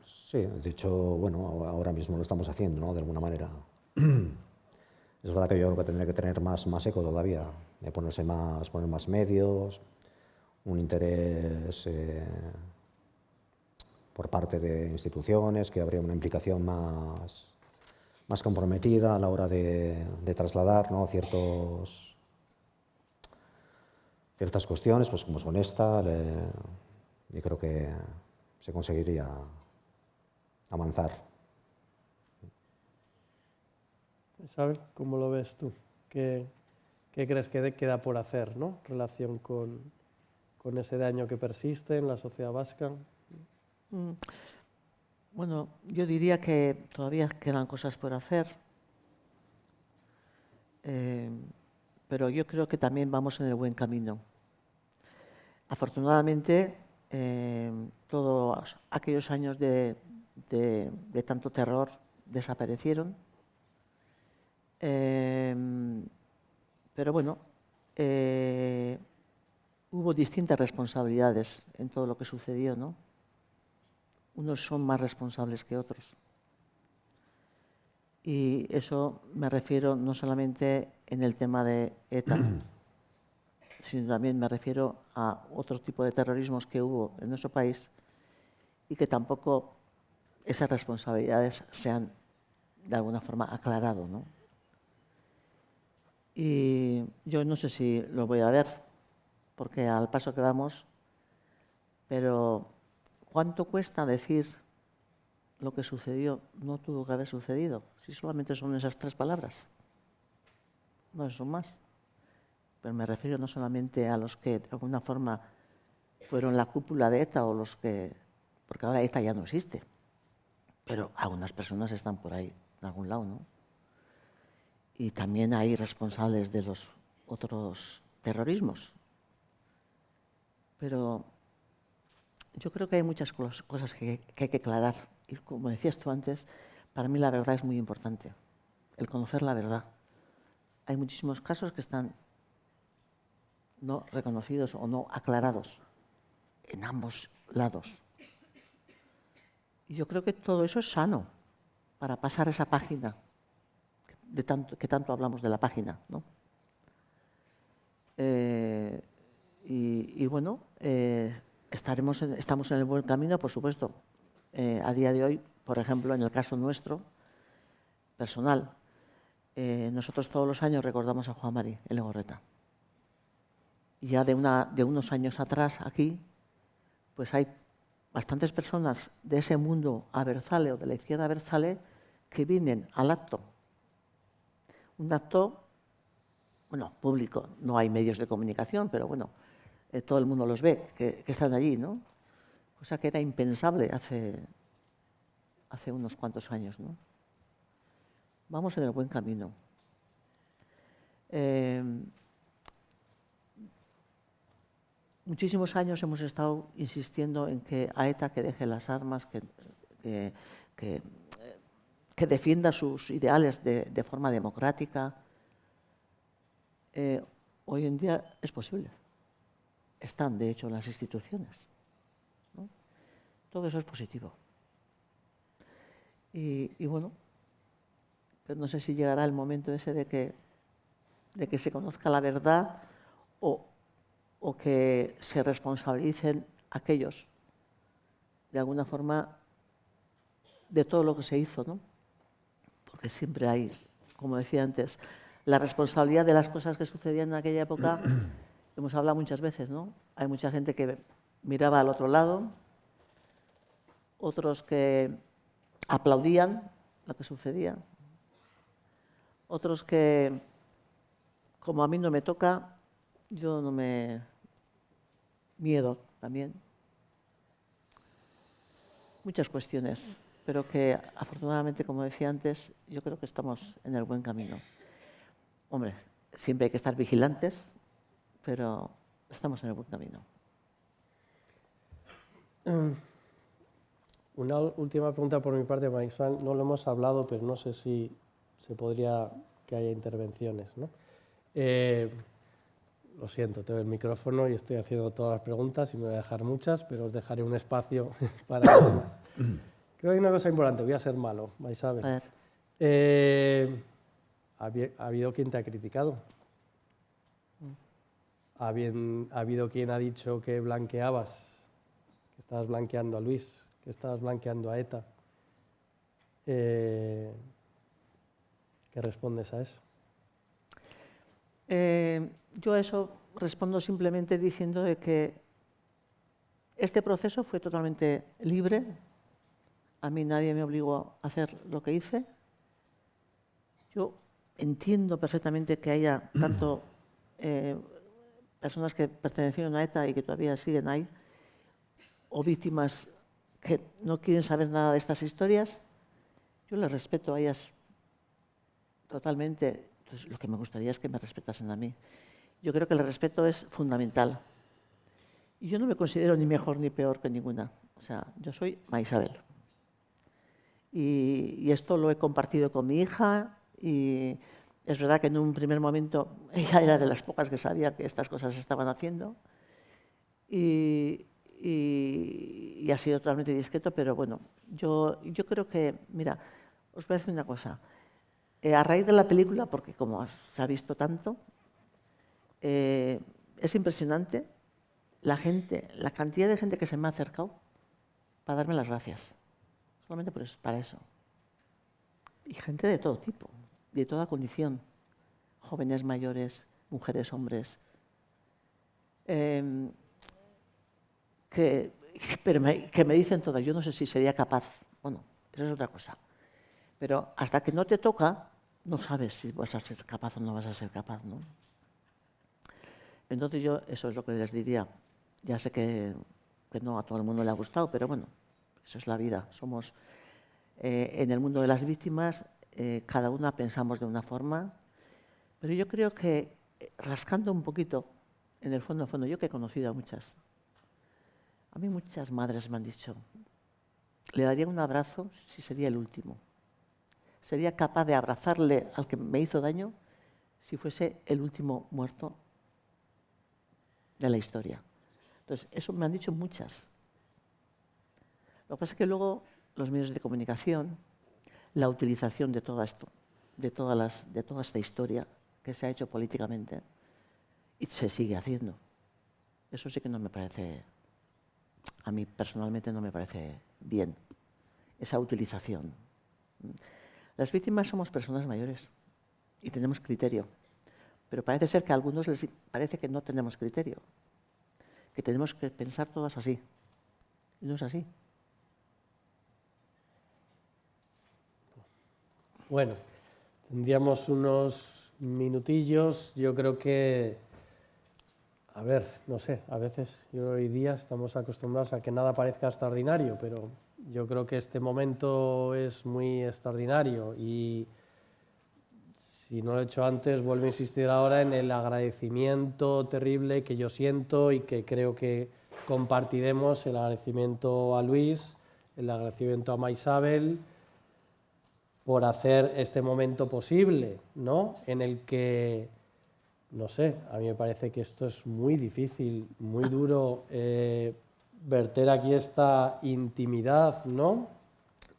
Sí, de hecho, bueno, ahora mismo lo estamos haciendo, ¿no? De alguna manera. Es verdad que yo creo que tendría que tener más eco todavía, de poner más medios, un interés por parte de instituciones, que habría una implicación más comprometida a la hora de trasladar, ¿no? Ciertas cuestiones, pues como son esta, yo creo que se conseguiría avanzar. ¿Sabes? ¿Cómo lo ves tú? ¿Qué crees que queda por hacer, ¿no? En relación con ese daño que persiste en la sociedad vasca. Bueno, yo diría que todavía quedan cosas por hacer, pero yo creo que también vamos en el buen camino. Afortunadamente, todos aquellos años de tanto terror desaparecieron, pero bueno, hubo distintas responsabilidades en todo lo que sucedió, ¿no? Unos son más responsables que otros. Y eso me refiero no solamente en el tema de ETA, sino también me refiero a otro tipo de terrorismos que hubo en nuestro país y que tampoco esas responsabilidades se han de alguna forma aclarado, ¿no? Y yo no sé si lo voy a ver, porque al paso que vamos, pero ¿cuánto cuesta decir lo que sucedió no tuvo que haber sucedido? Si solamente son esas 3 palabras, no son más. Pero me refiero no solamente a los que de alguna forma fueron la cúpula de ETA o los que... porque ahora ETA ya no existe, pero algunas personas están por ahí, en algún lado, ¿no? Y también hay responsables de los otros terrorismos. Pero yo creo que hay muchas cosas que hay que aclarar. Y como decías tú antes, para mí la verdad es muy importante, el conocer la verdad. Hay muchísimos casos que están no reconocidos o no aclarados en ambos lados. Y yo creo que todo eso es sano para pasar esa página, que tanto hablamos de la página, ¿no? Y bueno, estamos en el buen camino, por supuesto. A día de hoy, por ejemplo, en el caso nuestro, personal, nosotros todos los años recordamos a Juan Mari en Legorreta. Y ya de unos años atrás, aquí, pues hay bastantes personas de ese mundo abertzale o de la izquierda abertzale que vienen al acto. Un acto, bueno, público, no hay medios de comunicación, pero bueno, todo el mundo los ve, que están allí, ¿no? Cosa que era impensable hace unos cuantos años, ¿no? Vamos en el buen camino. Muchísimos años hemos estado insistiendo en que a ETA que deje las armas, que defienda sus ideales de forma democrática. Hoy en día es posible. Están, de hecho, las instituciones, ¿no? Todo eso es positivo. Y bueno, pero no sé si llegará el momento ese de que se conozca la verdad o que se responsabilicen aquellos, de alguna forma, de todo lo que se hizo, ¿no? Porque siempre hay, como decía antes, la responsabilidad de las cosas que sucedían en aquella época, hemos hablado muchas veces, ¿no? Hay mucha gente que miraba al otro lado, otros que aplaudían lo que sucedía, otros que, como a mí no me toca, yo no me... Miedo también. Muchas cuestiones, pero que afortunadamente, como decía antes, yo creo que estamos en el buen camino. Hombre, siempre hay que estar vigilantes, pero estamos en el buen camino. Una última pregunta por mi parte, Marisol. No lo hemos hablado, pero no sé si se podría que haya intervenciones, ¿no? Lo siento, tengo el micrófono y estoy haciendo todas las preguntas y me voy a dejar muchas, pero os dejaré un espacio para las demás. Creo que hay una cosa importante, voy a ser malo, Marisabel. A ver. ¿Ha habido quien te ha criticado? ¿Ha habido quien ha dicho que blanqueabas, que estabas blanqueando a Luis, que estabas blanqueando a ETA? ¿Qué respondes a eso? Yo a eso respondo simplemente diciendo de que este proceso fue totalmente libre. A mí nadie me obligó a hacer lo que hice. Yo entiendo perfectamente que haya tanto personas que pertenecieron a ETA y que todavía siguen ahí, o víctimas que no quieren saber nada de estas historias. Yo les respeto a ellas totalmente. Entonces, lo que me gustaría es que me respetasen a mí. Yo creo que el respeto es fundamental. Y yo no me considero ni mejor ni peor que ninguna. O sea, yo soy Maisabel. Y esto lo he compartido con mi hija. Y es verdad que en un primer momento ella era de las pocas que sabía que estas cosas se estaban haciendo. Y ha sido totalmente discreto, pero bueno, yo creo que, mira, os voy a decir una cosa. A raíz de la película, porque como se ha visto tanto, es impresionante la cantidad de gente que se me ha acercado para darme las gracias. Solamente para eso. Y gente de todo tipo, de toda condición. Jóvenes, mayores, mujeres, hombres. Que me dicen todas, yo no sé si sería capaz. Bueno, eso es otra cosa. Pero hasta que no te toca, no sabes si vas a ser capaz o no vas a ser capaz, ¿no? Entonces yo eso es lo que les diría. Ya sé que no a todo el mundo le ha gustado, pero bueno, eso es la vida. Somos en el mundo de las víctimas, cada una pensamos de una forma, pero yo creo que rascando un poquito, en el fondo, yo que he conocido a muchas, a mí muchas madres me han dicho, le daría un abrazo si sería el último. Sería capaz de abrazarle al que me hizo daño si fuese el último muerto de la historia. Entonces, eso me han dicho muchas. Lo que pasa es que luego los medios de comunicación, la utilización de todo esto, de toda esta historia que se ha hecho políticamente y se sigue haciendo, eso sí que no me parece, a mí personalmente no me parece bien, esa utilización. Las víctimas somos personas mayores y tenemos criterio, pero parece ser que a algunos les parece que no tenemos criterio, que tenemos que pensar todas así. Y no es así. Bueno, tendríamos unos minutillos. Yo creo que, a ver, no sé, a veces hoy día estamos acostumbrados a que nada parezca extraordinario, pero yo creo que este momento es muy extraordinario y si no lo he hecho antes, vuelvo a insistir ahora en el agradecimiento terrible que yo siento y que creo que compartiremos, el agradecimiento a Luis, el agradecimiento a Maisabel por hacer este momento posible, ¿no? En el que, no sé, a mí me parece que esto es muy difícil, muy duro, verter aquí esta intimidad, ¿no?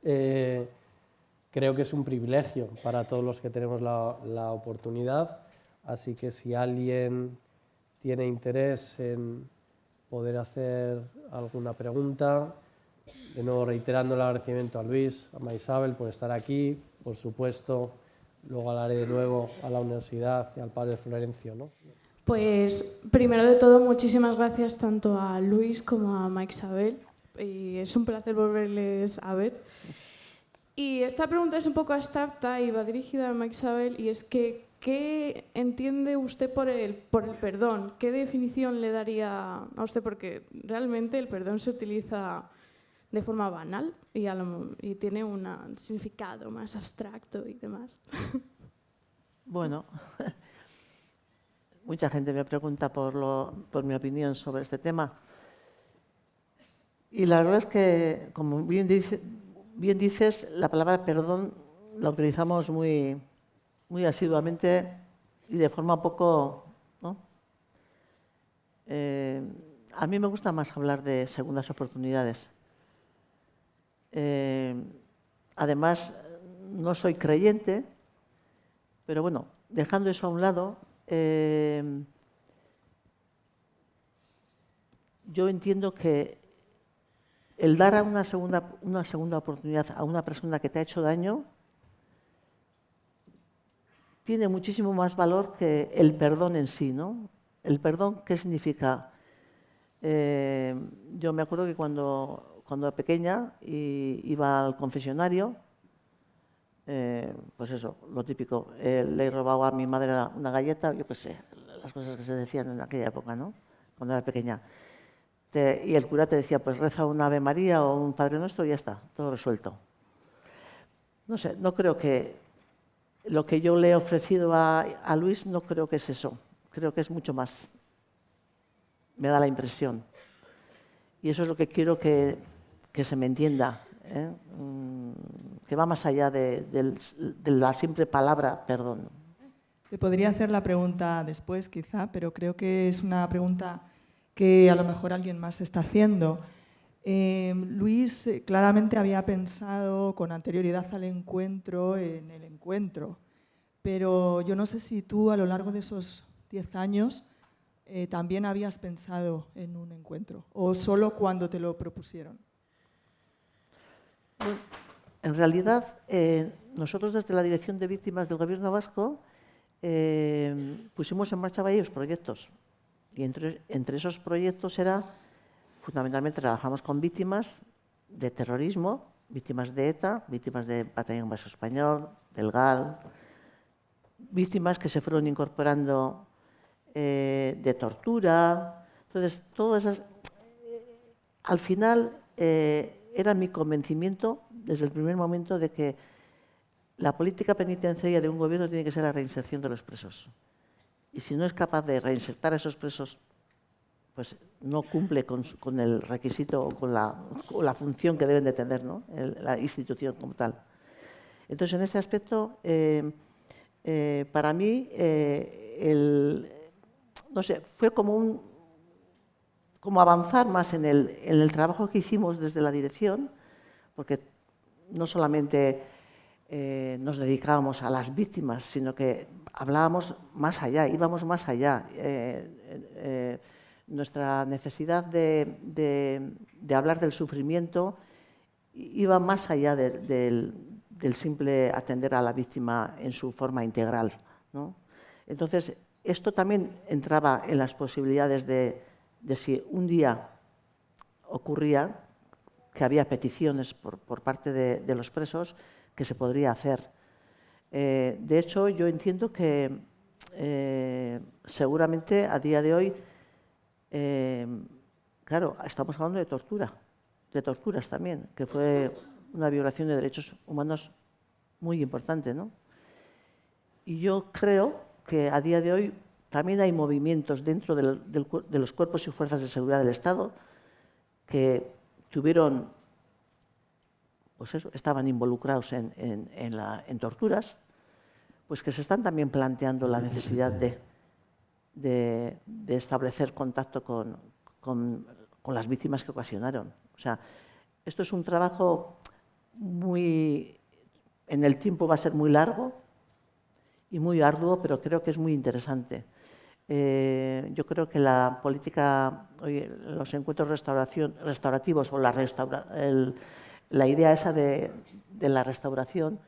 Creo que es un privilegio para todos los que tenemos la oportunidad, así que si alguien tiene interés en poder hacer alguna pregunta, de nuevo reiterando el agradecimiento a Luis, a Maisabel por estar aquí, por supuesto, luego hablaré de nuevo a la universidad y al padre Florencio, ¿no? Pues primero de todo, muchísimas gracias tanto a Luis como a Maisabel, y es un placer volverles a ver. Y esta pregunta es un poco abstracta y va dirigida a Maisabel, y es que ¿qué entiende usted por el perdón? ¿Qué definición le daría a usted? Porque realmente el perdón se utiliza de forma banal y tiene un significado más abstracto y demás. Bueno, mucha gente me pregunta por mi opinión sobre este tema. Y la verdad es que, como bien dices, la palabra perdón la utilizamos muy asiduamente y de forma poco, ¿no? A mí me gusta más hablar de segundas oportunidades. Además, no soy creyente, pero bueno, dejando eso a un lado, yo entiendo que el dar una segunda oportunidad a una persona que te ha hecho daño tiene muchísimo más valor que el perdón en sí, ¿no? El perdón, ¿qué significa? Yo me acuerdo que cuando era pequeña iba al confesionario, pues eso, lo típico, le he robado a mi madre una galleta, yo qué sé, las cosas que se decían en aquella época, ¿no? Cuando era pequeña. Y el cura te decía, pues reza un Ave María o un Padre Nuestro y ya está, todo resuelto. No sé, no creo que lo que yo le he ofrecido a Luis, no creo que es eso. Creo que es mucho más. Me da la impresión. Y eso es lo que quiero que se me entienda, ¿eh? Que va más allá de la simple palabra perdón. Te podría hacer la pregunta después, quizá, pero creo que es una pregunta que a lo mejor alguien más está haciendo. Luis claramente había pensado con anterioridad al encuentro en el encuentro, pero yo no sé si tú a lo largo de esos 10 años también habías pensado en un encuentro o solo cuando te lo propusieron. Bueno, en realidad, nosotros desde la Dirección de Víctimas del Gobierno Vasco pusimos en marcha varios proyectos. Y entre esos proyectos fundamentalmente trabajamos con víctimas de terrorismo, víctimas de ETA, víctimas del Batallón Vasco Español, del GAL, víctimas que se fueron incorporando de tortura. Entonces, todas esas, al final, era mi convencimiento desde el primer momento de que la política penitenciaria de un gobierno tiene que ser la reinserción de los presos. Y si no es capaz de reinsertar a esos presos, pues no cumple con el requisito o con la función que deben de tener, ¿no? La institución como tal. Entonces, en este aspecto, para mí, no sé, fue como avanzar más en el trabajo que hicimos desde la dirección, porque no solamente nos dedicábamos a las víctimas, sino que hablábamos más allá, íbamos más allá. Nuestra necesidad de hablar del sufrimiento iba más allá del simple atender a la víctima en su forma integral, ¿no? Entonces, esto también entraba en las posibilidades de si un día ocurría que había peticiones por parte de los presos, que se podría hacer. De hecho, yo entiendo que seguramente a día de hoy, claro, estamos hablando de torturas también, que fue una violación de derechos humanos muy importante, ¿no? Y yo creo que a día de hoy también hay movimientos dentro de los cuerpos y fuerzas de seguridad del Estado que tuvieron, pues eso, estaban involucrados en torturas, pues que se están también planteando la necesidad de establecer contacto con las víctimas que ocasionaron. O sea, esto es un trabajo en el tiempo va a ser muy largo y muy arduo, pero creo que es muy interesante. Yo creo que la política, los encuentros restaurativos o la idea esa de la restauración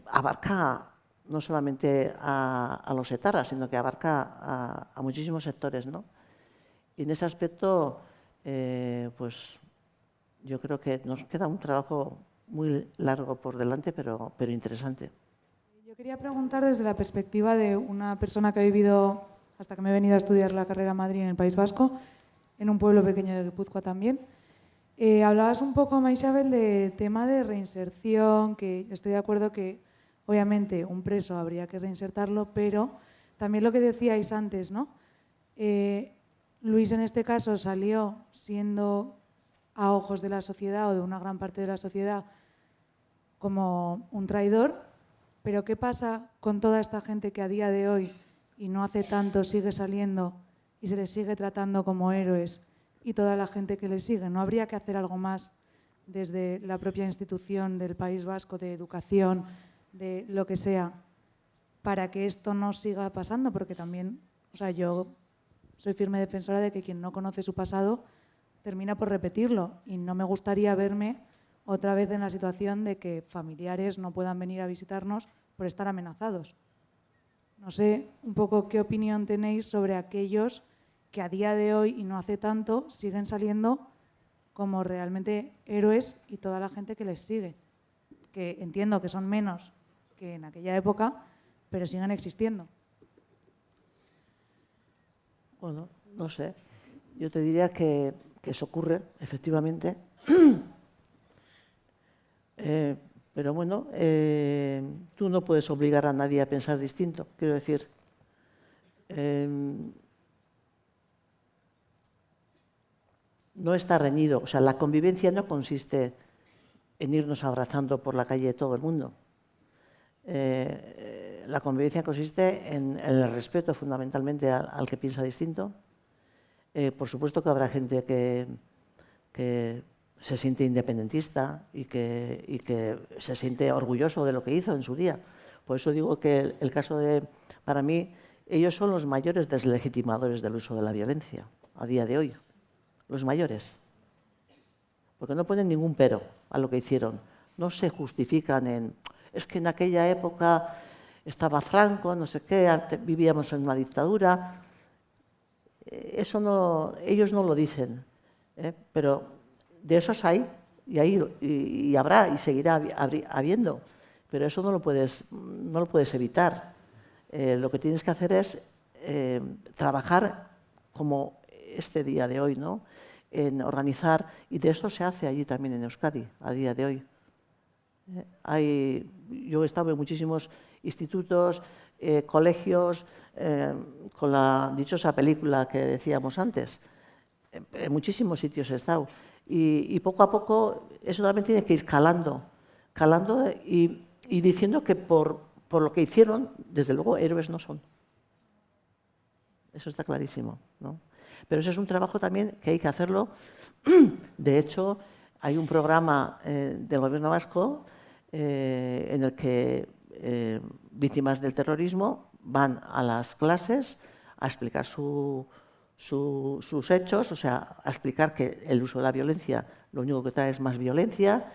abarca no solamente a los etarras, sino que abarca a muchísimos sectores, ¿no? Y en ese aspecto, pues yo creo que nos queda un trabajo muy largo por delante, pero interesante. Yo quería preguntar desde la perspectiva de una persona que ha vivido, hasta que me he venido a estudiar la carrera a Madrid en el País Vasco, en un pueblo pequeño de Guipúzcoa también. Hablabas un poco, Maisabel, de tema de reinserción, que estoy de acuerdo que Obviamente, un preso habría que reinsertarlo, pero también lo que decíais antes, ¿no? Luis, en este caso, salió siendo, a ojos de la sociedad o de una gran parte de la sociedad, como un traidor, pero ¿qué pasa con toda esta gente que a día de hoy, y no hace tanto, sigue saliendo y se les sigue tratando como héroes, y toda la gente que les sigue? ¿No habría que hacer algo más desde la propia institución del País Vasco, de educación, de lo que sea, para que esto no siga pasando? Porque también, o sea, yo soy firme defensora de que quien no conoce su pasado termina por repetirlo, y no me gustaría verme otra vez en la situación de que familiares no puedan venir a visitarnos por estar amenazados. No sé un poco qué opinión tenéis sobre aquellos que a día de hoy, y no hace tanto, siguen saliendo como realmente héroes, y toda la gente que les sigue, que entiendo que son menos que en aquella época, pero siguen existiendo. Bueno, no sé. Yo te diría que eso ocurre, efectivamente. Pero bueno, tú no puedes obligar a nadie a pensar distinto. Quiero decir, no está reñido. O sea, la convivencia no consiste en irnos abrazando por la calle de todo el mundo. La convivencia consiste en el respeto fundamentalmente al que piensa distinto. Por supuesto que habrá gente que se siente independentista y que se siente orgulloso de lo que hizo en su día. Por eso digo que el caso de, para mí, ellos son los mayores deslegitimadores del uso de la violencia a día de hoy. Los mayores. Porque no ponen ningún pero a lo que hicieron. No se justifican en, es que en aquella época estaba Franco, no sé qué, vivíamos en una dictadura. Eso no, ellos no lo dicen, pero de esos hay, y habrá, y seguirá habiendo, pero eso no lo puedes evitar. Lo que tienes que hacer es trabajar como este día de hoy, ¿no? En organizar, y de eso se hace allí también en Euskadi, a día de hoy. Yo he estado en muchísimos institutos, colegios, con la dichosa película que decíamos antes. En muchísimos sitios he estado. Y poco a poco eso también tiene que ir calando y diciendo que por lo que hicieron, desde luego, héroes no son. Eso está clarísimo, ¿no? Pero ese es un trabajo también que hay que hacerlo. De hecho, hay un programa del Gobierno vasco en el que víctimas del terrorismo van a las clases a explicar sus hechos, o sea, a explicar que el uso de la violencia lo único que trae es más violencia,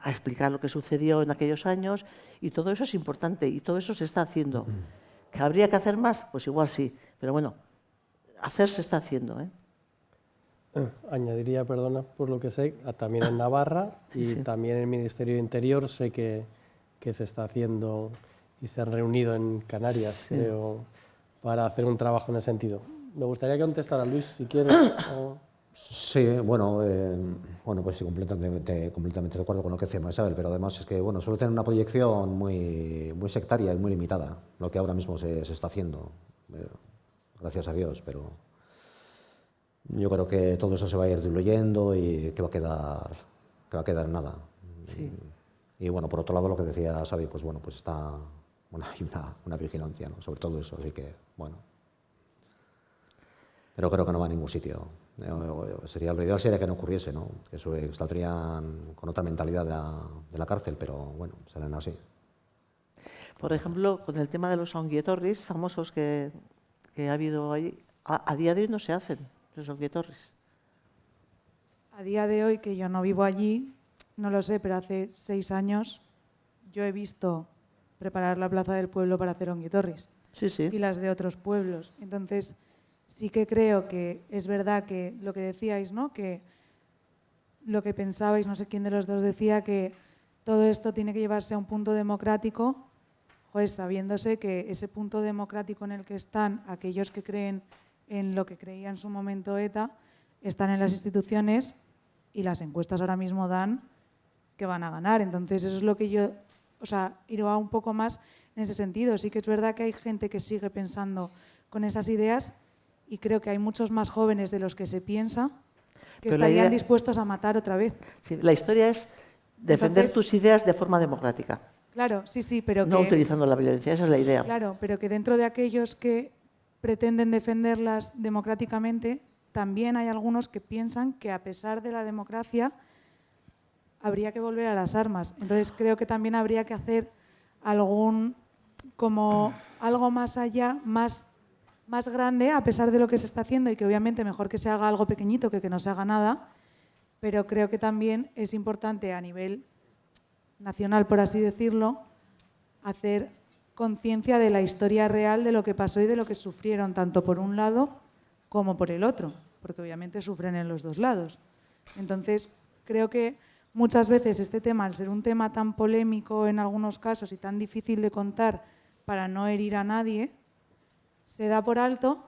a explicar lo que sucedió en aquellos años, y todo eso es importante y todo eso se está haciendo. ¿Que habría que hacer más? Pues igual sí, pero bueno, hacer se está haciendo, ¿eh? Añadiría, perdona, por lo que sé, también en Navarra y sí. También en el Ministerio de Interior sé que se está haciendo, y se han reunido en Canarias, Sí. creo, para hacer un trabajo en ese sentido. Me gustaría que contestara Luis, si quieres. Sí, bueno, pues sí, completamente de acuerdo con lo que decía Isabel, pero además es que, bueno, suele tener una proyección muy sectaria y muy limitada, lo que ahora mismo se está haciendo, gracias a Dios, pero yo creo que todo eso se va a ir diluyendo y que va a quedar en nada. Sí. Y bueno, por otro lado, lo que decía Xavi, pues bueno, pues hay una vigilancia, ¿no?, sobre todo eso, así que, bueno. Pero creo que no va a ningún sitio. Lo ideal sería que no ocurriese, ¿no?, que saldrían con otra mentalidad de la cárcel, pero bueno, salen así. Por ejemplo, con el tema de los onguietorris famosos que ha habido ahí, a día de hoy no se hacen los onguietorris. A día de hoy, que yo no vivo allí, no lo sé, pero hace 6 años yo he visto preparar la plaza del pueblo para hacer onguietorris. Sí, sí. Y las de otros pueblos. Entonces, sí que creo que es verdad que lo que decíais, ¿no?, que lo que pensabais, no sé quién de los dos decía, que todo esto tiene que llevarse a un punto democrático, pues sabiéndose que ese punto democrático en el que están aquellos que creen en lo que creía en su momento ETA, están en las instituciones, y las encuestas ahora mismo dan que van a ganar. Entonces, eso es lo que yo o sea, ir a un poco más en ese sentido. Sí que es verdad que hay gente que sigue pensando con esas ideas y creo que hay muchos más jóvenes de los que se piensa que Pero la estarían idea- dispuestos a matar otra vez. Sí, la historia es defender Entonces- tus ideas de forma democrática, Claro, sí, pero no que... utilizando la violencia, esa es la idea. Claro, pero que dentro de aquellos que pretenden defenderlas democráticamente, también hay algunos que piensan que a pesar de la democracia habría que volver a las armas. Entonces creo que también habría que hacer algo más allá, más grande, a pesar de lo que se está haciendo, y que obviamente mejor que se haga algo pequeñito que no se haga nada, pero creo que también es importante a nivel nacional, por así decirlo, hacer conciencia de la historia real de lo que pasó y de lo que sufrieron, tanto por un lado como por el otro, porque obviamente sufren en los dos lados. Entonces, creo que muchas veces este tema, al ser un tema tan polémico en algunos casos y tan difícil de contar para no herir a nadie, se da por alto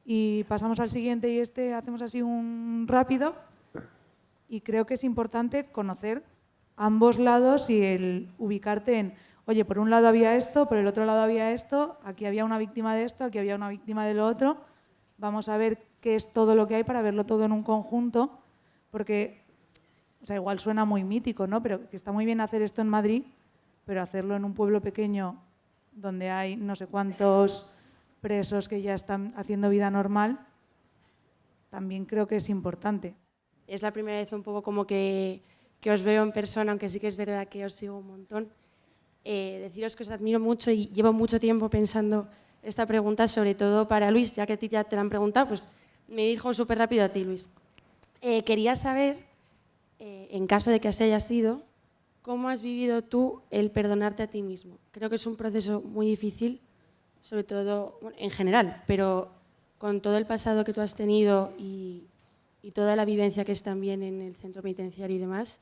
y pasamos al siguiente y hacemos así un rápido, y creo que es importante conocer ambos lados y el ubicarte en, oye, por un lado había esto, por el otro lado había esto, aquí había una víctima de esto, aquí había una víctima de lo otro, vamos a ver qué es todo lo que hay para verlo todo en un conjunto, porque, o sea, igual suena muy mítico, ¿no? Pero que está muy bien hacer esto en Madrid, pero hacerlo en un pueblo pequeño donde hay no sé cuántos presos que ya están haciendo vida normal, también creo que es importante. Es la primera vez un poco como que os veo en persona, aunque sí que es verdad que os sigo un montón. Deciros que os admiro mucho y llevo mucho tiempo pensando esta pregunta, sobre todo para Luis, ya que a ti ya te la han preguntado, pues me dirijo súper rápido a ti, Luis. Quería saber, en caso de que así haya sido, ¿cómo has vivido tú el perdonarte a ti mismo? Creo que es un proceso muy difícil, sobre todo bueno, en general, pero con todo el pasado que tú has tenido y toda la vivencia que es también en el centro penitenciario y demás,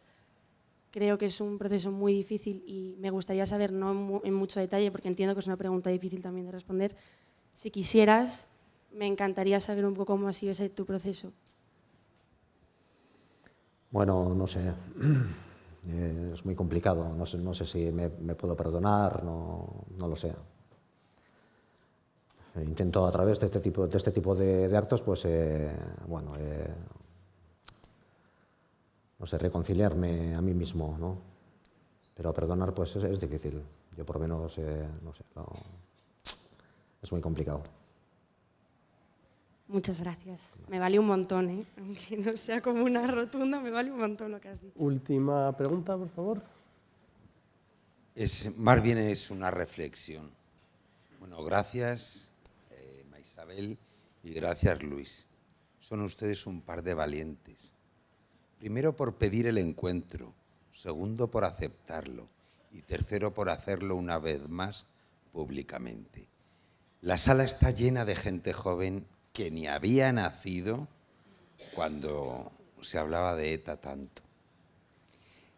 creo que es un proceso muy difícil y me gustaría saber, no en mucho detalle, porque entiendo que es una pregunta difícil también de responder, si quisieras, me encantaría saber un poco cómo ha sido ese tu proceso. Bueno, no sé, es muy complicado, no sé si me puedo perdonar, no lo sé. Intento a través de este tipo de actos, pues, bueno, no sé, reconciliarme a mí mismo, ¿no? Pero perdonar, pues, es difícil. Yo por lo menos, no sé, es muy complicado. Muchas gracias. Me vale un montón, ¿eh? Aunque no sea como una rotunda, me vale un montón lo que has dicho. Última pregunta, por favor. Más bien es una reflexión. Bueno, gracias, Isabel, y gracias, Luis. Son ustedes un par de valientes. Primero por pedir el encuentro, segundo por aceptarlo y tercero por hacerlo una vez más públicamente. La sala está llena de gente joven que ni había nacido cuando se hablaba de ETA tanto.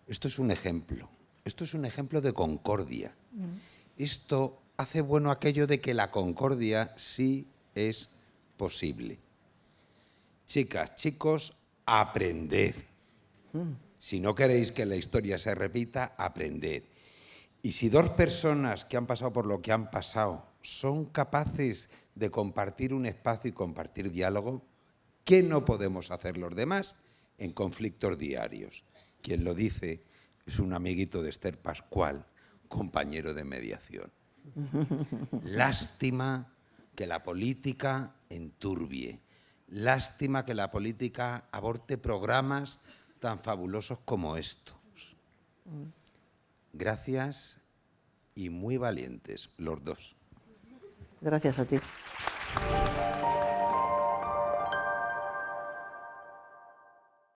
Esto es un ejemplo de concordia. Esto hace bueno aquello de que la concordia sí es posible. Chicas, chicos, aprended. Si no queréis que la historia se repita, aprended. Y si dos personas que han pasado por lo que han pasado son capaces de compartir un espacio y compartir diálogo, ¿qué no podemos hacer los demás en conflictos diarios? Quien lo dice es un amiguito de Esther Pascual, compañero de mediación. Lástima que la política enturbie. Lástima que la política aborte programas tan fabulosos como estos. Gracias y muy valientes los dos. Gracias a ti.